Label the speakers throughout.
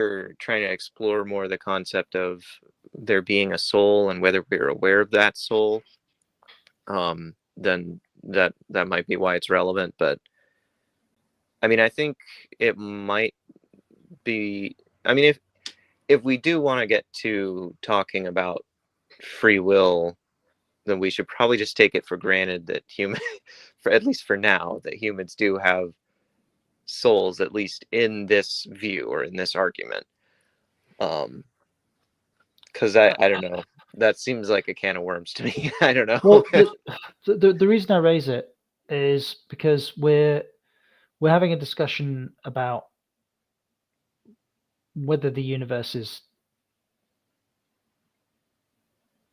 Speaker 1: we're trying to explore more the concept of there being a soul and whether we're aware of that soul, then that might be why it's relevant. But I mean, I think it might be. I mean, if we do want to get to talking about free will, then we should probably just take it for granted that for at least for now, that humans do have souls, at least in this view or in this argument. Because I don't know. That seems like a can of worms to me. I don't know.
Speaker 2: Well, the reason I raise it is because we're having a discussion about whether the universe is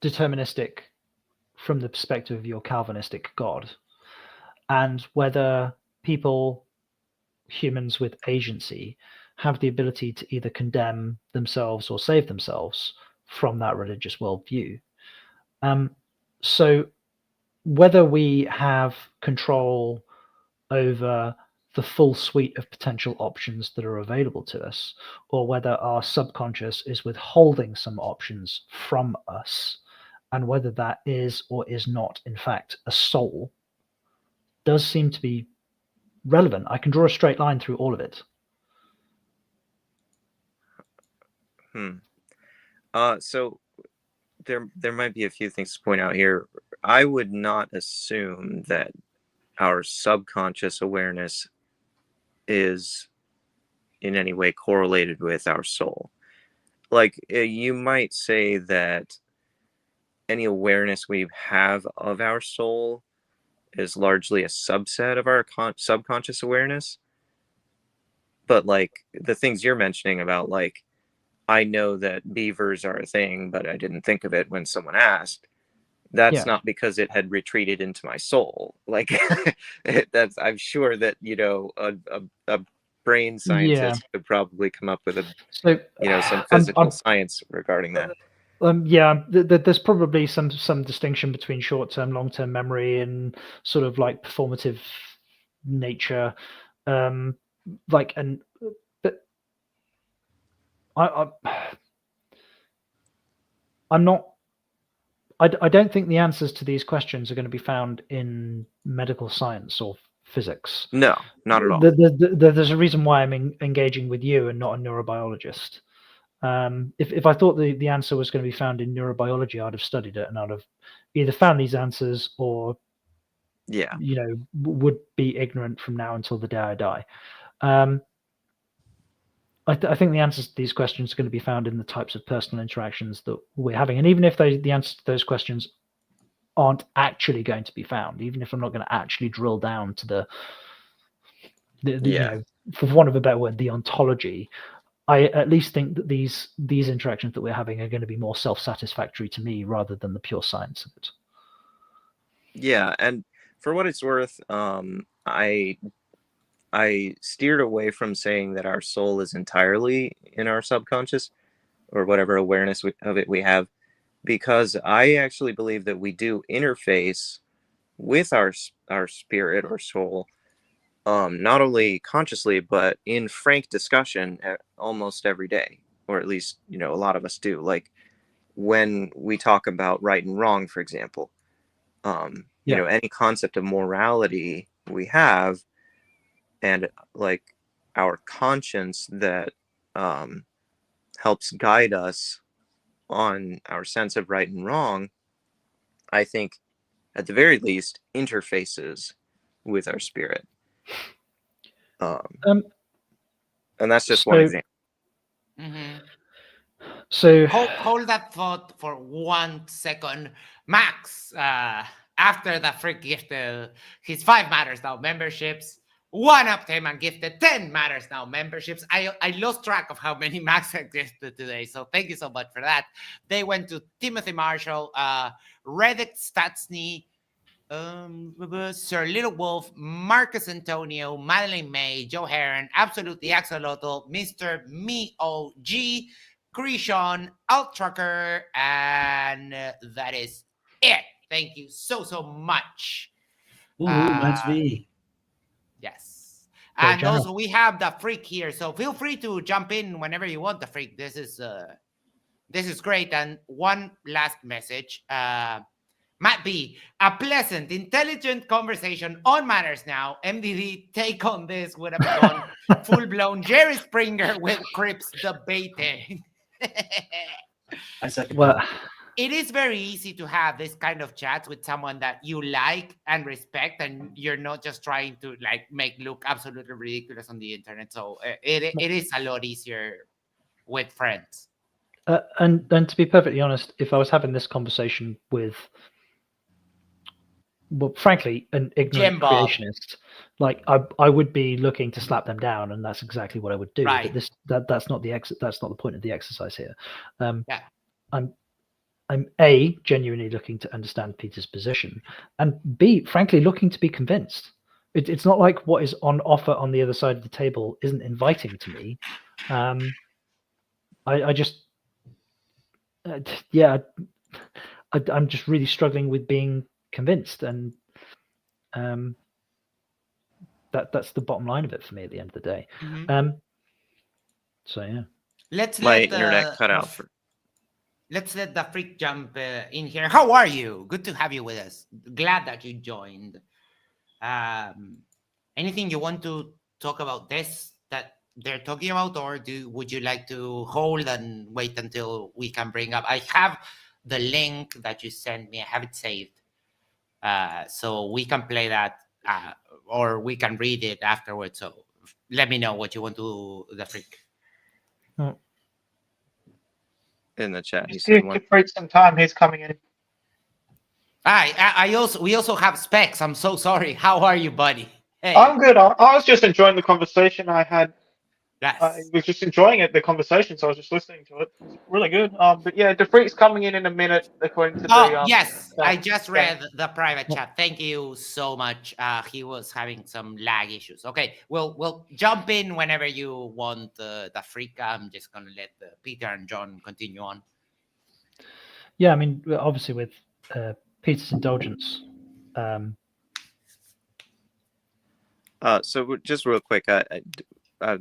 Speaker 2: deterministic from the perspective of your Calvinistic God, and whether people, humans with agency, have the ability to either condemn themselves or save themselves from that religious worldview. So whether we have control over the full suite of potential options that are available to us, or whether our subconscious is withholding some options from us, and whether that is or is not, in fact, a soul, does seem to be relevant. I can draw a straight line through all of it.
Speaker 1: So there might be a few things to point out here. I would not assume that our subconscious awareness is in any way correlated with our soul. Like, you might say that any awareness we have of our soul is largely a subset of our subconscious awareness. But like the things you're mentioning about, like, I know that beavers are a thing, but I didn't think of it when someone asked. That's not because it had retreated into my soul. Like, I'm sure that, a brain scientist could probably come up with some physical science regarding that.
Speaker 2: There's probably some distinction between short-term, long-term memory and sort of like performative nature, but I'm not. I don't think the answers to these questions are going to be found in medical science or physics.
Speaker 1: No, not at all.
Speaker 2: There's a reason why I'm engaging with you and not a neurobiologist. If I thought the answer was going to be found in neurobiology, I'd have studied it and I'd have either found these answers or, would be ignorant from now until the day I die. I think the answers to these questions are going to be found in the types of personal interactions that we're having. And even if the answers to those questions aren't actually going to be found, even if I'm not going to actually drill down to for want of a better word, the ontology, I at least think that these interactions that we're having are going to be more self-satisfactory to me rather than the pure science of it.
Speaker 1: Yeah, and for what it's worth, I steered away from saying that our soul is entirely in our subconscious or whatever awareness of it we have, because I actually believe that we do interface with our spirit or soul, not only consciously, but in frank discussion almost every day, or at least, a lot of us do. Like when we talk about right and wrong, for example, any concept of morality we have, and like our conscience that helps guide us on our sense of right and wrong, I think at the very least interfaces with our spirit. And that's just one example.
Speaker 3: Mm-hmm.
Speaker 2: So
Speaker 3: hold that thought for 1 second. Max, after the freak gifted his 5 Matters Now memberships, one up him and gifted 10 Matters Now memberships. I lost track of how many Max had gifted today, so thank you so much for that. They went to Timothy Marshall, Reddick Statsny, Sir Little Wolf, Marcus Antonio, Madeline May, Joe Heron, Absolutely Axolotl, Mr. Me OG, Grishon, Alt Trucker, and that is it. Thank you so much.
Speaker 4: Ooh, that's me.
Speaker 3: Yes. And
Speaker 2: general.
Speaker 3: also we have the freak here, so feel free to jump in whenever you want. The freak. This is great. And one last message. Matt B, a pleasant, intelligent conversation on matters now. MDD take on this would have gone full-blown Jerry Springer with Crips debating.
Speaker 4: I second
Speaker 2: Well,
Speaker 4: that.
Speaker 3: It is very easy to have this kind of chats with someone that you like and respect, and you're not just trying to like make look absolutely ridiculous on the internet. So it is a lot easier with friends.
Speaker 2: and to be perfectly honest, if I was having this conversation with, well, frankly, an ignorant
Speaker 3: Jim Bob.
Speaker 2: creationist, like I would be looking to slap them down, and that's exactly what I would do.
Speaker 3: Right.
Speaker 2: But that's not that's not the point of the exercise here.
Speaker 3: Yeah.
Speaker 2: I'm A, genuinely looking to understand Peter's position, and B, frankly, looking to be convinced. It's not like what is on offer on the other side of the table isn't inviting to me. I just, yeah, I'm just really struggling with being convinced, and that's the bottom line of it for me at the end of the day. So yeah,
Speaker 3: Let's
Speaker 1: My
Speaker 3: let
Speaker 1: internet cut out.
Speaker 3: Let's let the freak jump in here. How are you? Good to have you with us. Glad that you joined. Anything you want to talk about this that they're talking about, or would you like to hold and wait until we can bring up? I have the link that you sent me. I have it saved, so we can play that, or we can read it afterwards. So let me know what you want to do, the freak.
Speaker 1: In the chat, he
Speaker 5: Just
Speaker 1: said
Speaker 5: give
Speaker 1: one.
Speaker 5: Freak some time. He's coming in.
Speaker 3: We also have Specs. I'm so sorry. How are you, buddy? Hey.
Speaker 5: I'm good. I was just enjoying the conversation I had.
Speaker 3: Yes.
Speaker 5: I was just enjoying it, the conversation, so I was just listening to it. It was really good. But yeah, DeFreak's coming in a minute, according to the.
Speaker 3: Yes, I
Speaker 5: chat.
Speaker 3: just read the private chat. Thank you so much. He was having some lag issues. Okay, we'll jump in whenever you want, the freak. I'm just gonna let Peter and John continue on.
Speaker 2: yeah. I mean, obviously with Peter's indulgence.
Speaker 1: So just real quick,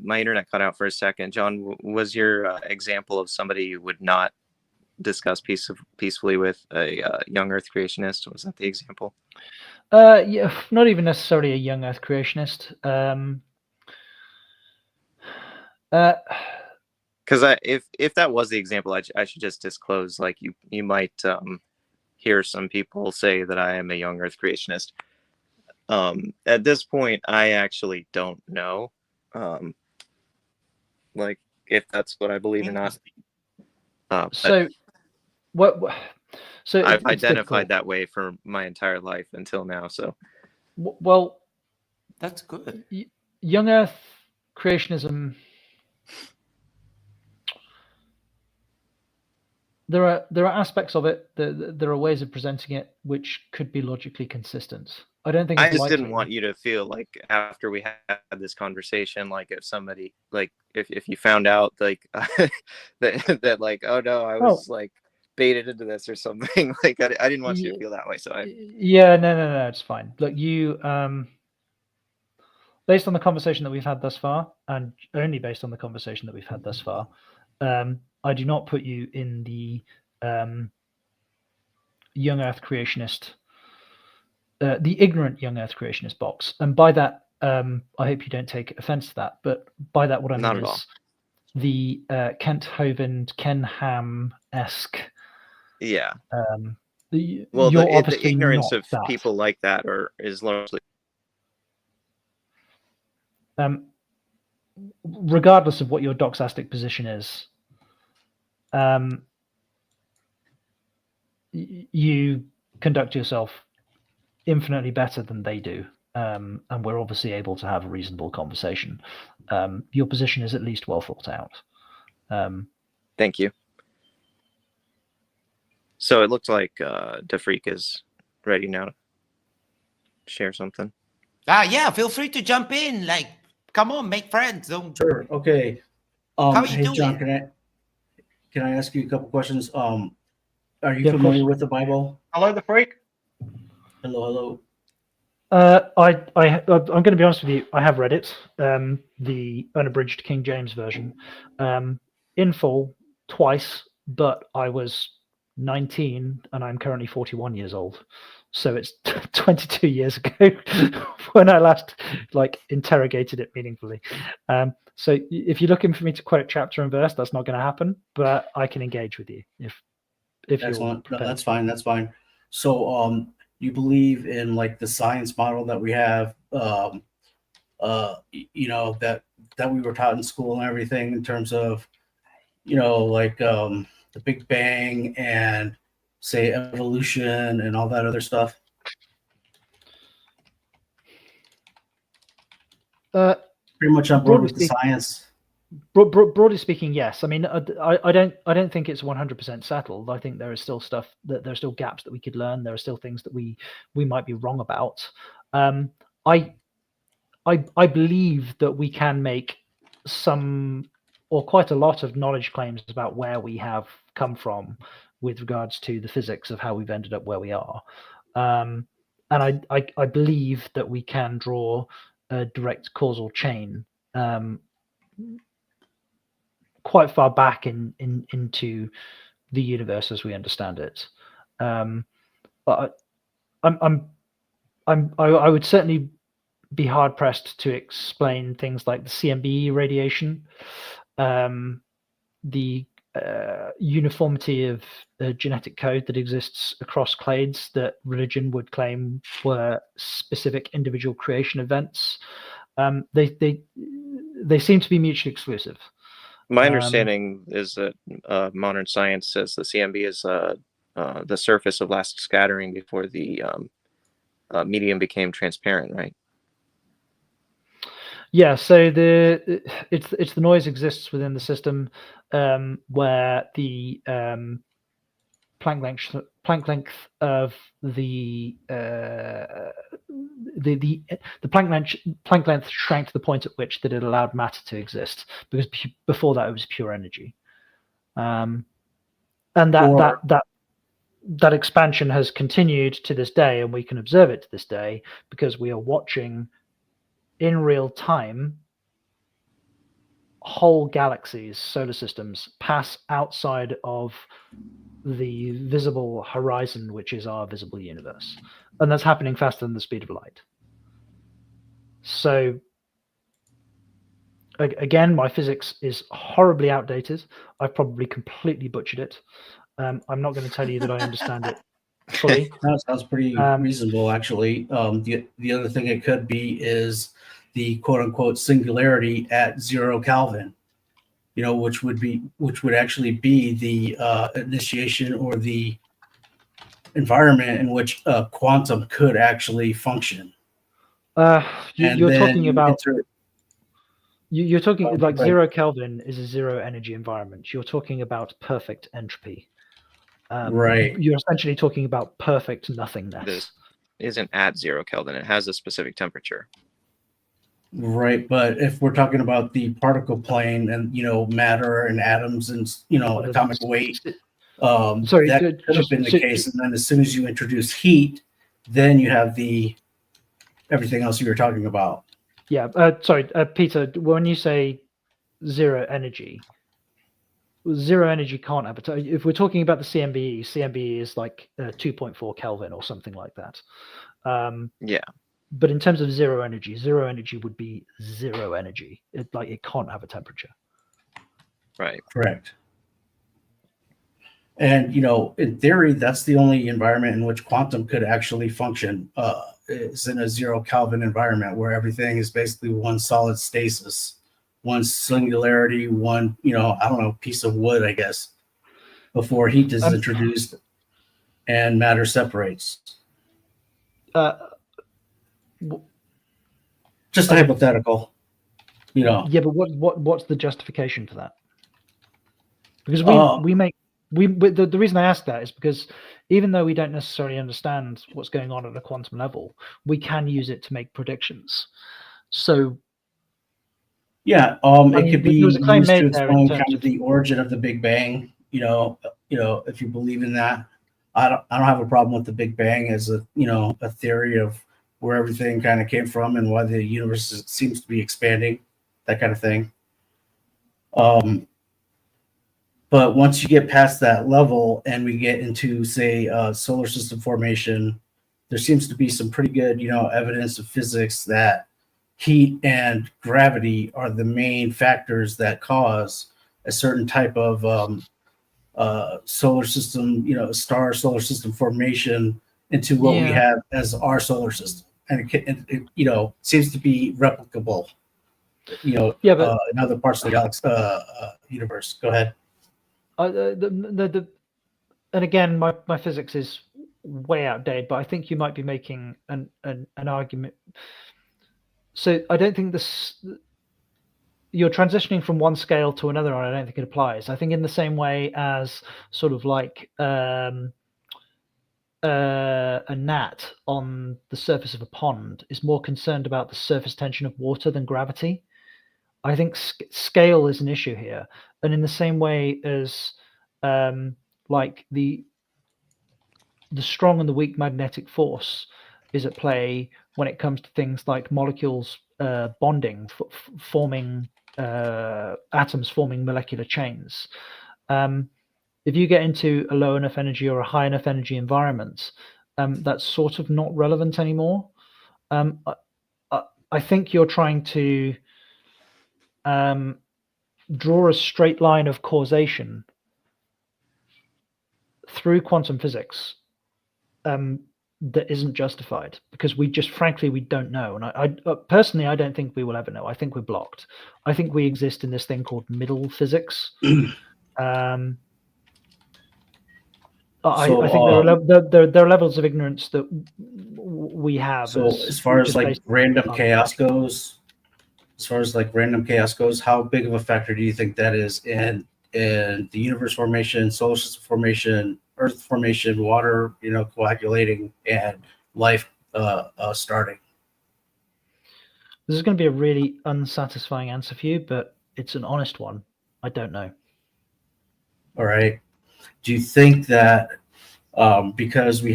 Speaker 1: my internet cut out for a second. John, was your example of somebody you would not discuss peacefully with a young Earth creationist? Was that the example?
Speaker 2: Yeah, not even necessarily a young Earth creationist.
Speaker 1: Because if that was the example, I should just disclose. Like you might hear some people say that I am a young Earth creationist. At this point, I actually don't know. Like if that's what I believe or not.
Speaker 2: So what? So
Speaker 1: I've
Speaker 2: it's
Speaker 1: identified
Speaker 2: difficult.
Speaker 1: that way for my entire life until now. So
Speaker 2: Well,
Speaker 3: that's good.
Speaker 2: Young Earth creationism. There are aspects of it. There are ways of presenting it which could be logically consistent. I don't think.
Speaker 1: I
Speaker 2: It's
Speaker 1: just
Speaker 2: likely.
Speaker 1: didn't want you to feel like after we had this conversation, like if somebody, like if you found out like that like, oh no, I was like baited into this or something. Like I didn't want you to feel that way. So
Speaker 2: yeah, no, it's fine. Look, you based on the conversation that we've had thus far, and only based on the conversation that we've had thus far, I do not put you in the young Earth creationist, the ignorant young Earth creationist box. And by that, I hope you don't take offense to that, but by that, what I mean is the Kent Hovind, Ken Ham-esque.
Speaker 1: Yeah.
Speaker 2: The
Speaker 1: ignorance of people like that is largely.
Speaker 2: Regardless of what your doxastic position is, you conduct yourself infinitely better than they do, and we're obviously able to have a reasonable conversation. Your position is at least well thought out.
Speaker 1: Thank you. So it looks like DeFreak is ready now to share something.
Speaker 3: Yeah, feel free to jump in. Like, come on, make friends. Don't.
Speaker 4: Sure. Okay.
Speaker 3: How are you
Speaker 4: hey,
Speaker 3: doing?
Speaker 4: John, can I ask you a couple questions? Are you familiar with the Bible?
Speaker 5: Hello, the Freak.
Speaker 4: Hello.
Speaker 2: I'm going to be honest with you. I have read it, the unabridged King James version, in full twice, but I was 19 and I'm currently 41 years old. So it's 22 years ago when I last interrogated it meaningfully. So if you're looking for me to quote chapter and verse, that's not going to happen. But I can engage with you if you're
Speaker 4: Excellent. No,
Speaker 2: prepared.
Speaker 4: that's fine. That's fine. So, you believe in like the science model that we have, that we were taught in school and everything in terms of, the Big Bang and say evolution and all that other stuff. Pretty much on board with the science.
Speaker 2: Broadly speaking, yes. I mean, I don't think it's 100% settled. I think there is still stuff that there are still gaps that we could learn. There are still things that we might be wrong about. I believe that we can make some or quite a lot of knowledge claims about where we have come from with regards to the physics of how we've ended up where we are. And I believe that we can draw a direct causal chain quite far back into the universe as we understand it. But I would certainly be hard pressed to explain things like the CMB radiation, the uniformity of genetic code that exists across clades that religion would claim were specific individual creation events. They seem to be mutually exclusive.
Speaker 1: My understanding is that modern science says the CMB is the surface of last scattering before the medium became transparent, right?
Speaker 2: Yeah, so it's the noise exists within the system where the Planck length of the Planck length shrank to the point at which that it allowed matter to exist, because before that it was pure energy, and that expansion has continued to this day, and we can observe it to this day because we are watching in real time whole galaxies, solar systems, pass outside of the visible horizon, which is our visible universe, and that's happening faster than the speed of light. So again, my physics is horribly outdated. I've probably completely butchered it. I'm not going to tell you that I understand it fully.
Speaker 4: That sounds pretty reasonable, actually. The other thing it could be is the quote unquote singularity at 0 Kelvin, which would actually be the initiation or the environment in which quantum could actually function.
Speaker 2: You're talking about you're talking like
Speaker 4: right.
Speaker 2: 0 Kelvin is a zero energy environment. You're talking about perfect entropy.
Speaker 4: Right.
Speaker 2: You're essentially talking about perfect nothingness.
Speaker 1: This isn't at 0 Kelvin. It has a specific temperature.
Speaker 4: Right, but if we're talking about the particle plane and matter and atoms and atomic weight,
Speaker 2: sorry,
Speaker 4: that could have been the case. And then as soon as you introduce heat, then you have everything else you were talking about.
Speaker 2: Yeah, sorry, Peter. When you say zero energy can't have a. If we're talking about the CMB is like 2.4 Kelvin or something like that.
Speaker 1: Yeah.
Speaker 2: But in terms of zero energy would be zero energy. It can't have a temperature.
Speaker 1: Right.
Speaker 4: Correct. And in theory, that's the only environment in which quantum could actually function. Is in a 0 Kelvin environment where everything is basically one solid stasis, one singularity, one piece of wood, I guess, before heat is introduced and matter separates. Just a hypothetical,
Speaker 2: Yeah, but what's the justification for that? Because the reason I ask that is because even though we don't necessarily understand what's going on at a quantum level, we can use it to make predictions. So
Speaker 4: yeah, it could be used to explain kind of the origin of the Big Bang. If you believe in that, I don't have a problem with the Big Bang as a theory of where everything kind of came from and why the universe seems to be expanding, that kind of thing. But once you get past that level and we get into, say, solar system formation, there seems to be some pretty good, evidence of physics that heat and gravity are the main factors that cause a certain type of solar system, star solar system formation into what we have as our solar system. And it seems to be replicable, in other parts of the galaxy, universe. Go ahead.
Speaker 2: And again, my physics is way outdated, but I think you might be making an argument. So I don't think you're transitioning from one scale to another, and I don't think it applies. I think in the same way as sort of like a gnat on the surface of a pond is more concerned about the surface tension of water than gravity. I think scale is an issue here, and in the same way as like the strong and the weak magnetic force is at play when it comes to things like molecules bonding, forming atoms, forming molecular chains. If you get into a low enough energy or a high enough energy environment, that's sort of not relevant anymore. I think you're trying to draw a straight line of causation through quantum physics that isn't justified, because we don't know. And I personally, I don't think we will ever know. I think we're blocked. I think we exist in this thing called middle physics. I think there are levels of ignorance that we have.
Speaker 4: So as far as like random chaos goes, how big of a factor do you think that is in the universe formation, solar system formation, Earth formation, water, coagulating, and life starting?
Speaker 2: This is going to be a really unsatisfying answer for you, but it's an honest one. I don't know.
Speaker 4: All right. Do you think that because we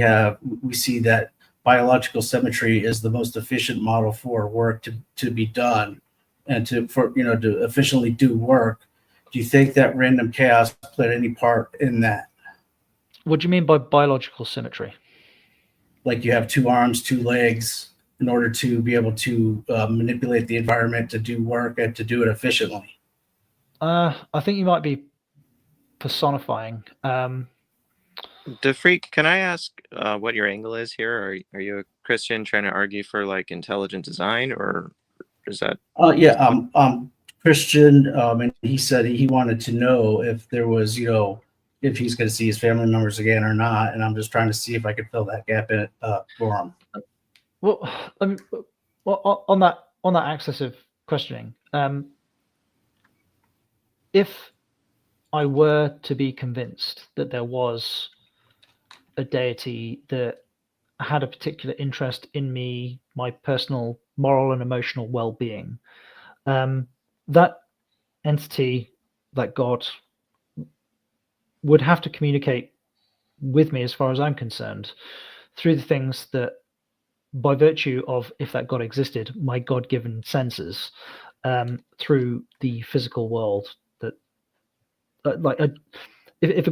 Speaker 4: see that biological symmetry is the most efficient model for work to be done and to efficiently do work, do you think that random chaos played any part in that?
Speaker 2: What do you mean by biological symmetry?
Speaker 4: Like you have 2 arms, 2 legs in order to be able to manipulate the environment to do work and to do it efficiently.
Speaker 2: I think you might be personifying.
Speaker 1: DeFreak, can I ask what your angle is here? Are you a Christian trying to argue for like intelligent design, or is that?
Speaker 4: I'm Christian, and he said he wanted to know if there was, if he's going to see his family members again or not, and I'm just trying to see if I could fill that gap in for him.
Speaker 2: Well, on that axis of questioning, if I were to be convinced that there was a deity that had a particular interest in me, my personal moral and emotional well-being, that entity, that God, would have to communicate with me, as far as I'm concerned, through the things that, by virtue of, if that God existed, my God-given senses, through the physical world. That, if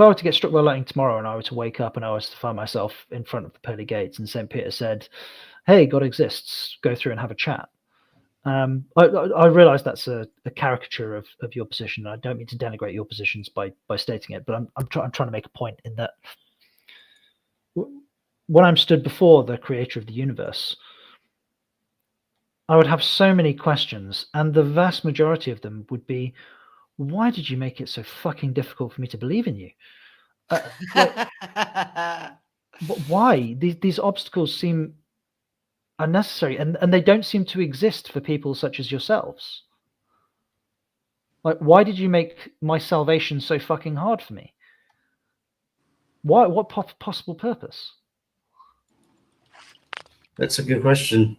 Speaker 2: I were to get struck by lightning tomorrow and I were to wake up and I was to find myself in front of the pearly gates and St. Peter said, "Hey, God exists, go through and have a chat." I realize that's a caricature of your position. I don't mean to denigrate your positions by stating it, but I'm trying to make a point in that when I'm stood before the creator of the universe, I would have so many questions, and the vast majority of them would be, why did you make it so fucking difficult for me to believe in you? Why? These obstacles seem unnecessary, and they don't seem to exist for people such as yourselves. Like, why did you make my salvation so fucking hard for me? Why? What possible purpose?
Speaker 4: That's a good question.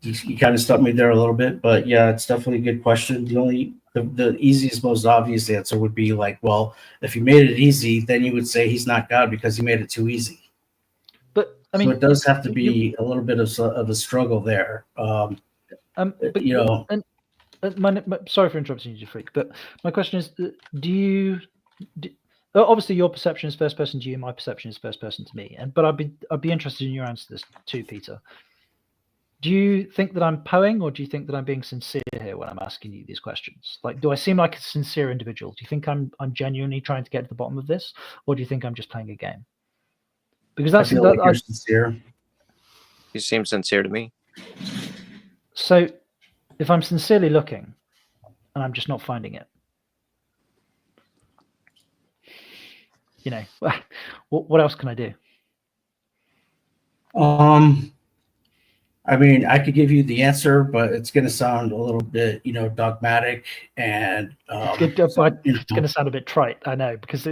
Speaker 4: You kind of stumped me there a little bit, but yeah, it's definitely a good question. The easiest, most obvious answer would be like, well, if you made it easy, then you would say he's not God because he made it too easy.
Speaker 2: I mean,
Speaker 4: so it does have to be a little bit of a struggle there.
Speaker 2: but, sorry for interrupting you, Freak, but my question is, obviously your perception is first person to you, my perception is first person to me, but I'd be interested in your answer to this too, Peter. Do you think that I'm poeing, or do you think that I'm being sincere here when I'm asking you these questions? Like, do I seem like a sincere individual? Do you think I'm genuinely trying to get to the bottom of this, or do you think I'm just playing a game? Because
Speaker 4: I feel like you're sincere.
Speaker 1: You seem sincere to me.
Speaker 2: So, if I'm sincerely looking, and I'm just not finding it, what else can I do?
Speaker 4: I mean, I could give you the answer, but it's going to sound a little bit, dogmatic, and
Speaker 2: it's going to sound a bit trite. I know, because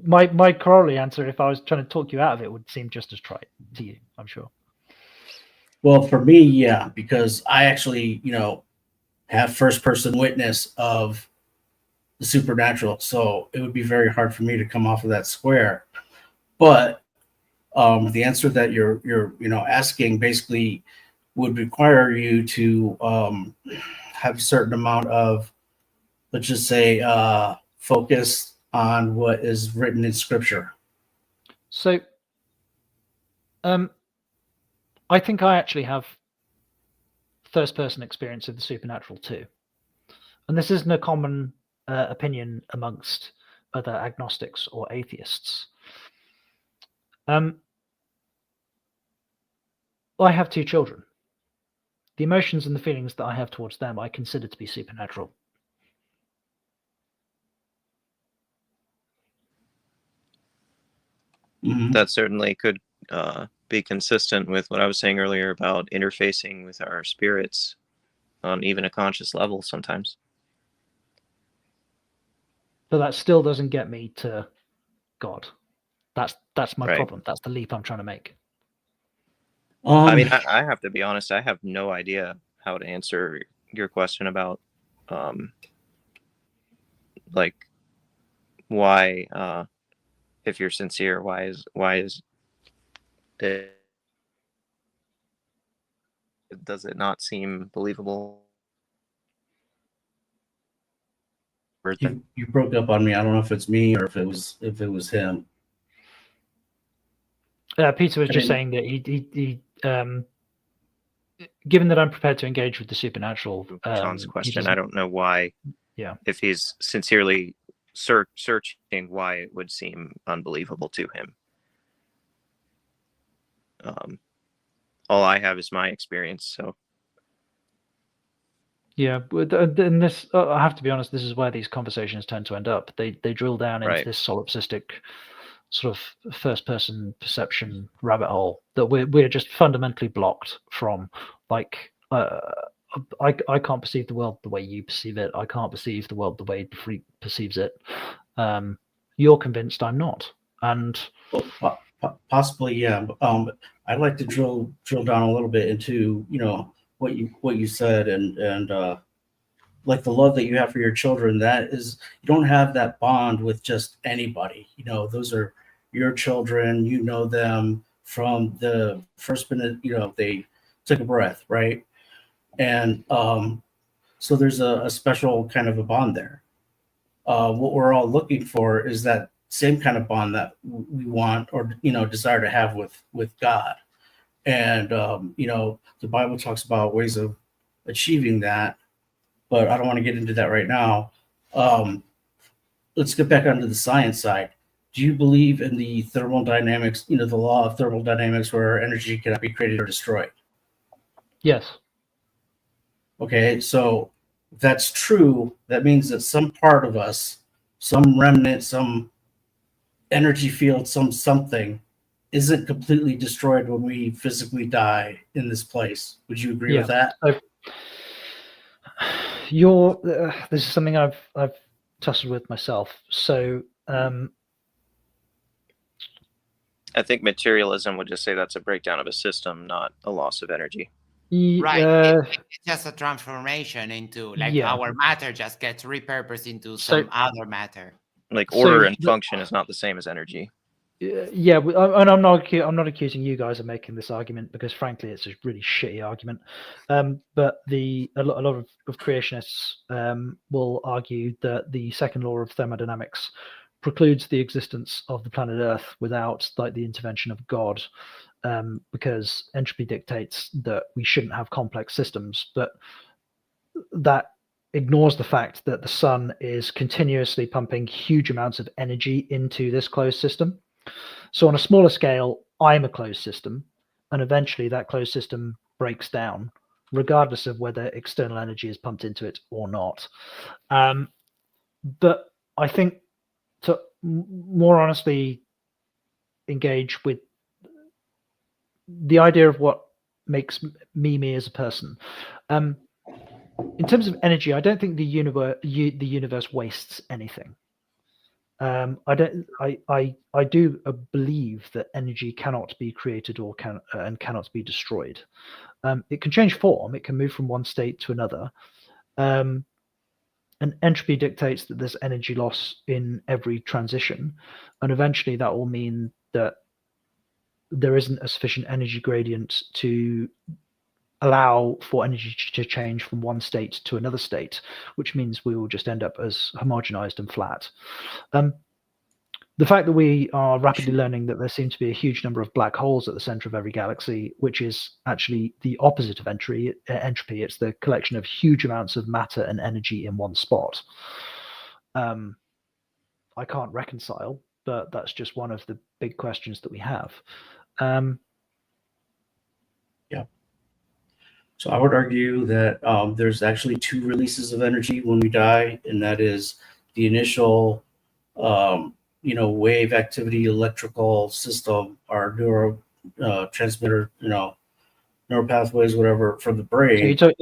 Speaker 2: my corollary answer, if I was trying to talk you out of it, would seem just as trite to you, I'm sure.
Speaker 4: Well, for me, yeah, because I actually, have first-person witness of the supernatural, so it would be very hard for me to come off of that square. But the answer that you're asking basically would require you to have a certain amount of, let's just say, focus on what is written in Scripture.
Speaker 2: So, I think I actually have first-person experience of the supernatural too, and this isn't a common opinion amongst other agnostics or atheists. I have 2 children. The emotions and the feelings that I have towards them, I consider to be supernatural.
Speaker 4: Mm-hmm.
Speaker 1: That certainly could be consistent with what I was saying earlier about interfacing with our spirits on even a conscious level sometimes.
Speaker 2: But that still doesn't get me to God. That's my
Speaker 1: Right.
Speaker 2: problem. That's the leap I'm trying to make.
Speaker 1: I mean, I have to be honest. I have no idea how to answer your question about, like, why, if you're sincere, why is it, does it not seem believable?
Speaker 4: You broke up on me. I don't know if it's me or if it was him.
Speaker 2: Peter was just saying that he given that I'm prepared to engage with the supernatural.
Speaker 1: Sean's question. I don't know why.
Speaker 2: Yeah.
Speaker 1: If he's sincerely searching, why it would seem unbelievable to him. All I have is my experience. So.
Speaker 2: Yeah, and this, I have to be honest, this is where these conversations tend to end up. They drill down into this solipsistic sort of first-person perception rabbit hole that we're just fundamentally blocked from. Like, I can't perceive the world the way you perceive it. I can't perceive the world the way the Freak perceives it. You're convinced I'm not, and
Speaker 4: possibly, yeah. I'd like to drill down a little bit into what you said and like the love that you have for your children. That is, you don't have that bond with just anybody. Those are your children. You know them from the first minute they took a breath, right? And so there's a special kind of a bond there. What we're all looking for is that same kind of bond that we want or desire to have with God. And the Bible talks about ways of achieving that, but I don't want to get into that right now. Let's get back onto the science side. Do you believe in the thermodynamics, the law of thermodynamics where energy cannot be created or destroyed?
Speaker 2: Yes.
Speaker 4: Okay, so if that's true, that means that some part of us, some remnant, some energy field, something isn't completely destroyed when we physically die in this place. Would you agree with that?
Speaker 2: This is something I've tussled with myself. So
Speaker 1: I think materialism would just say that's a breakdown of a system, not a loss of energy.
Speaker 3: Right. It's just a transformation into our matter just gets repurposed into some other matter.
Speaker 1: Like order and function is not the same as energy.
Speaker 2: Yeah, and I'm not accusing you guys of making this argument, because frankly it's a really shitty argument. But a lot of creationists will argue that the second law of thermodynamics precludes the existence of the planet Earth without like the intervention of God, because entropy dictates that we shouldn't have complex systems. But that ignores the fact that the sun is continuously pumping huge amounts of energy into this closed system. So on a smaller scale, I'm a closed system, and eventually that closed system breaks down, regardless of whether external energy is pumped into it or not. But I think to more honestly engage with the idea of what makes me as a person. In terms of energy, I don't think the universe wastes anything. I do believe that energy cannot be created or cannot be destroyed. It can change form. It can move from one state to another. And entropy dictates that there's energy loss in every transition, and eventually that will mean that there isn't a sufficient energy gradient to allow for energy to change from one state to another state, which means we will just end up as homogenized and flat. The fact that we are rapidly learning that there seem to be a huge number of black holes at the center of every galaxy, which is actually the opposite of entropy. It's the collection of huge amounts of matter and energy in one spot. I can't reconcile, but that's just one of the big questions that we have.
Speaker 4: Yeah. So I would argue that there's actually two releases of energy when we die, and that is the initial, wave activity electrical system, our neurotransmitter, neural pathways, whatever, from the brain.
Speaker 2: So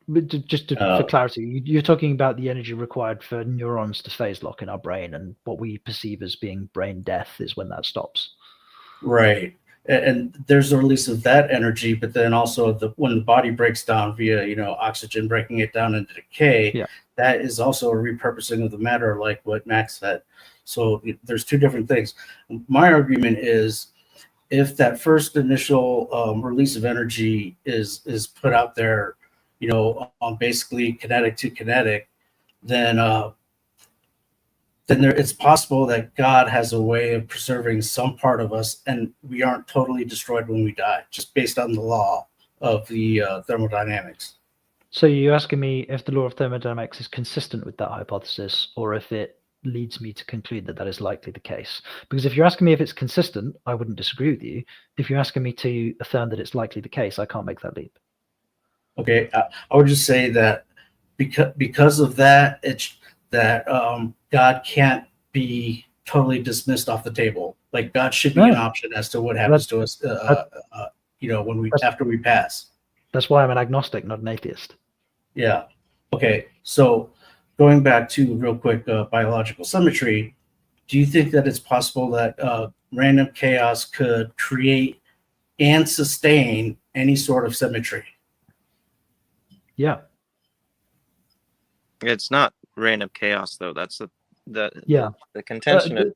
Speaker 2: for clarity, you're talking about the energy required for neurons to phase lock in our brain, and what we perceive as being brain death is when that stops.
Speaker 4: Right. And there's a release of that energy, but then also when the body breaks down via, oxygen breaking it down into decay, that is also a repurposing of the matter, like what Max said. So there's two different things. My argument is, if that first initial release of energy is put out there, on basically kinetic to kinetic, then it's possible that God has a way of preserving some part of us, and we aren't totally destroyed when we die, just based on the law of the thermodynamics.
Speaker 2: So you're asking me if the law of thermodynamics is consistent with that hypothesis, or if it leads me to conclude that that is likely the case? Because if you're asking me if it's consistent, I wouldn't disagree with you. If you're asking me to affirm that it's likely the case, I can't make that leap.
Speaker 4: Okay, I would just say that because of that, God can't be totally dismissed off the table. Like, God should be an option as to what happens to us, after we pass.
Speaker 2: That's why I'm an agnostic, not an atheist.
Speaker 4: Yeah. Okay. So going back to real quick, biological symmetry, do you think that it's possible that random chaos could create and sustain any sort of symmetry?
Speaker 2: Yeah.
Speaker 1: It's not random chaos, though. That's the contention.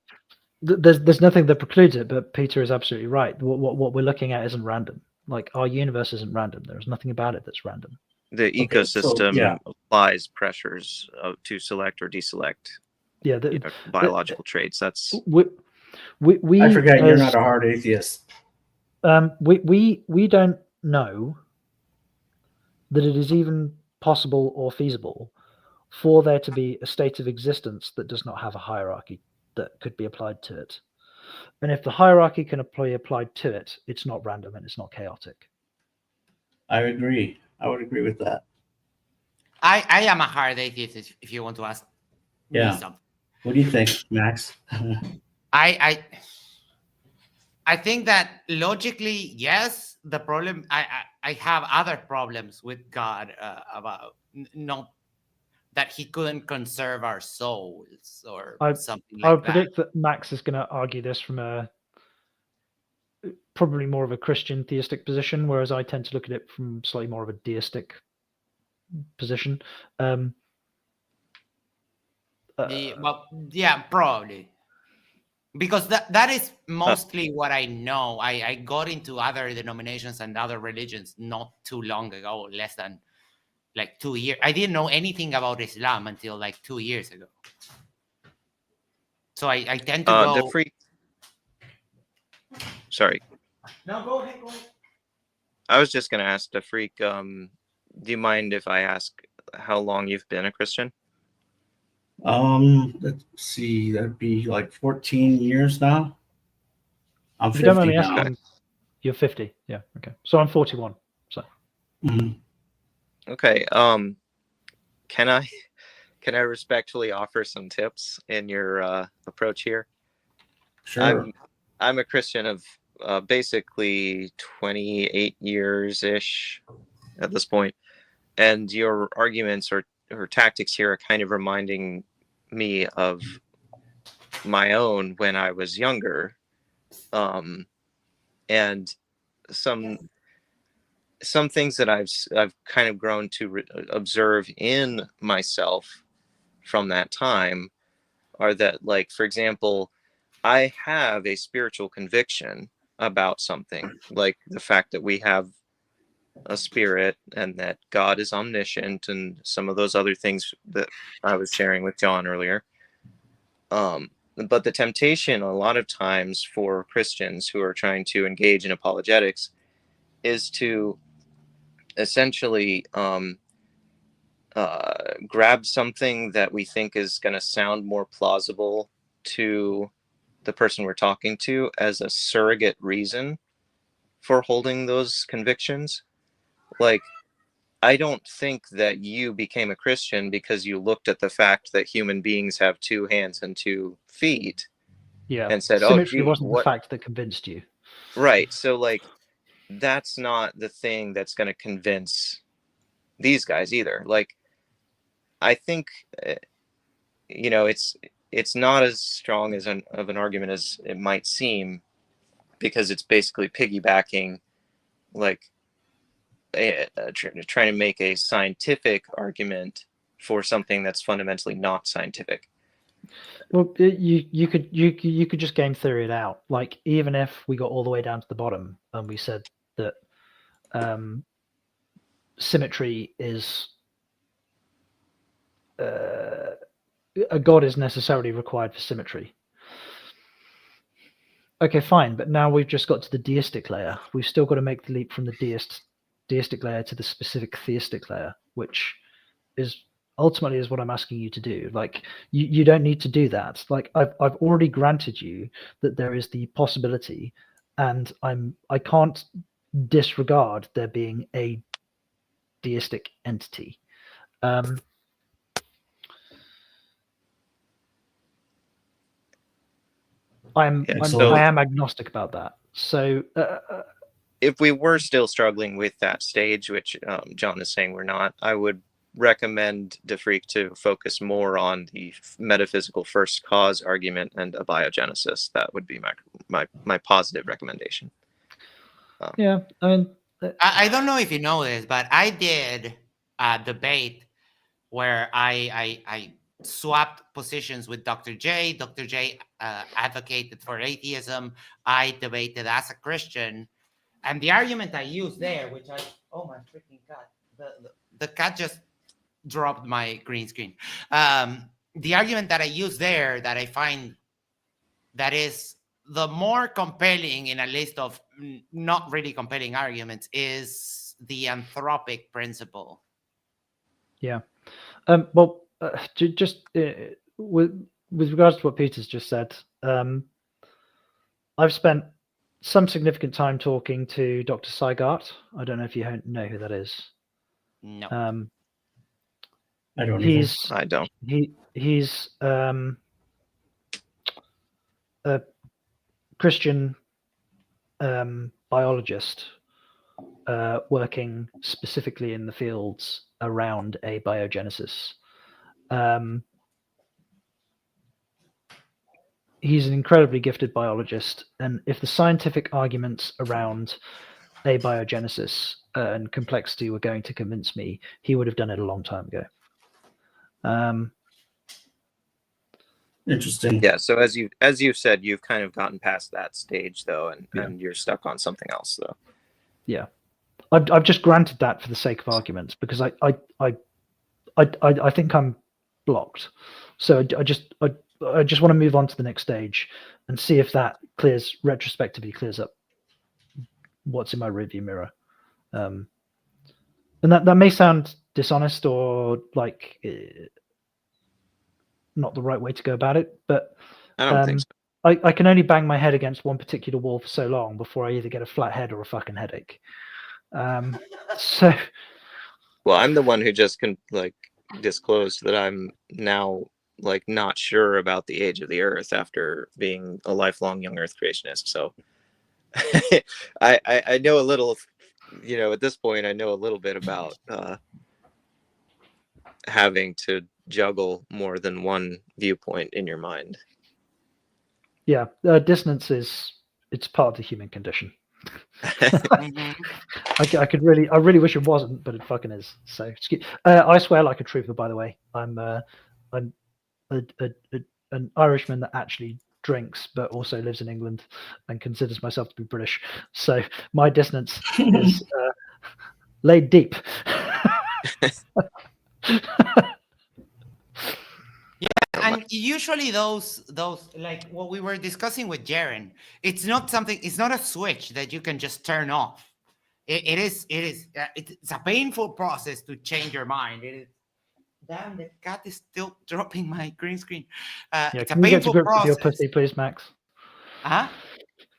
Speaker 2: There's nothing that precludes it, but Peter is absolutely right. What we're looking at isn't random. Like, our universe isn't random. There's nothing about it that's random.
Speaker 1: The ecosystem applies pressures to select or deselect. Biological traits. That's
Speaker 2: we
Speaker 4: I forgot you're not a hard atheist.
Speaker 2: We don't know that it is even possible or feasible for there to be a state of existence that does not have a hierarchy that could be applied to it. And if the hierarchy can be applied to it, it's not random and it's not chaotic.
Speaker 4: I agree. I would agree with that.
Speaker 3: I am a hard atheist, if you want to ask me something.
Speaker 4: What do you think, Max?
Speaker 3: I think that logically, yes. The problem, I have other problems with God about not that he couldn't conserve our souls or something like that.
Speaker 2: I would predict that Max is going to argue this from probably more of a Christian theistic position, whereas I tend to look at it from slightly more of a deistic position.
Speaker 3: Probably. because that is mostly what I know. I got into other denominations and other religions not too long ago, less than like 2 years. I didn't know anything about Islam until like 2 years ago. So I tend to go.
Speaker 1: The freak. Sorry,
Speaker 3: No, go ahead.
Speaker 1: I was just gonna ask the freak. Do you mind if I ask how long you've been a Christian?
Speaker 4: Let's see, that'd be like 14 years now. I'm
Speaker 2: If you don't mind
Speaker 4: 50
Speaker 2: me
Speaker 4: now.
Speaker 2: asking, you're 50. Yeah. Okay. So I'm 41. So
Speaker 4: Mhm.
Speaker 1: Okay. Can I respectfully offer some tips in your approach here?
Speaker 4: Sure.
Speaker 1: I'm a Christian of basically 28 years ish at this point, and your arguments or tactics here are kind of reminding me of my own when I was younger, and some things that I've kind of grown to observe in myself from that time are that, like, for example, I have a spiritual conviction about something, like the fact that we have a spirit and that God is omniscient and some of those other things that I was sharing with John earlier. But the temptation a lot of times for Christians who are trying to engage in apologetics is to essentially grab something that we think is going to sound more plausible to the person we're talking to as a surrogate reason for holding those convictions. Like, I don't think that you became a Christian because you looked at the fact that human beings have 2 hands and 2 feet
Speaker 2: yeah,
Speaker 1: and said, "Oh,
Speaker 2: symmetry
Speaker 1: gee,
Speaker 2: wasn't the
Speaker 1: what?"
Speaker 2: fact that convinced you.
Speaker 1: Right. So, like, that's not the thing that's going to convince these guys either. Like, I think, it's not as strong of an argument as it might seem, because it's basically piggybacking, like, trying to make a scientific argument for something that's fundamentally not scientific.
Speaker 2: Well, you could just game theory it out. Like, even if we got all the way down to the bottom and we said that symmetry is a god is necessarily required for symmetry. Okay, fine, but now we've just got to the deistic layer. We've still got to make the leap from the deistic layer to the specific theistic layer, which is ultimately is what I'm asking you to do. Like, you don't need to do that. Like, I've already granted you that there is the possibility, and I can't disregard there being a deistic entity. I am agnostic about that. So
Speaker 1: if we were still struggling with that stage, which John is saying we're not, I would recommend DeFreak to focus more on the metaphysical first cause argument and abiogenesis. That would be my positive recommendation.
Speaker 2: Yeah, I mean,
Speaker 3: I don't know if you know this, but I did a debate where I swapped positions with Dr. J. Dr. J advocated for atheism. I debated as a Christian. And the argument I used there, which oh my freaking cat, the cat just dropped my green screen. The argument that I used there that I find that is the more compelling in a list of not really compelling arguments is the anthropic principle.
Speaker 2: Yeah. Well, just with regards to what Peter's just said, I've spent some significant time talking to Dr. Seigart. I don't know if you know who that is.
Speaker 3: No.
Speaker 4: I don't.
Speaker 1: I don't.
Speaker 2: He's a Christian biologist working specifically in the fields around abiogenesis. He's an incredibly gifted biologist, and if the scientific arguments around abiogenesis and complexity were going to convince me, he would have done it a long time ago.
Speaker 4: Interesting.
Speaker 1: Yeah. So as you said, you've kind of gotten past that stage though, and you're stuck on something else though.
Speaker 2: Yeah, I've just granted that for the sake of arguments because I think I'm blocked. So I just want to move on to the next stage and see if that retrospectively clears up what's in my rearview mirror. And that may sound dishonest or like not the right way to go about it, but
Speaker 1: I don't think so.
Speaker 2: I can only bang my head against one particular wall for so long before I either get a flat head or a fucking headache. So,
Speaker 1: well, I'm the one who just disclosed that I'm now like not sure about the age of the Earth after being a lifelong young Earth creationist. So I know a little, at this point I know a little bit about having to juggle more than one viewpoint in your mind.
Speaker 2: Yeah, dissonance it's part of the human condition. I really wish it wasn't, but it fucking is. So I swear like a trooper. By the way, I'm an Irishman that actually drinks, but also lives in England and considers myself to be British. So my dissonance is laid deep.
Speaker 3: And usually those like what we were discussing with Jaren, it's not a switch that you can just turn off. It's a painful process to change your mind. It is. Damn, the cat is still dropping my green screen. It's a
Speaker 2: can you get to
Speaker 3: painful
Speaker 2: grips with your
Speaker 3: process.
Speaker 2: pussy, please, Max?
Speaker 3: Huh?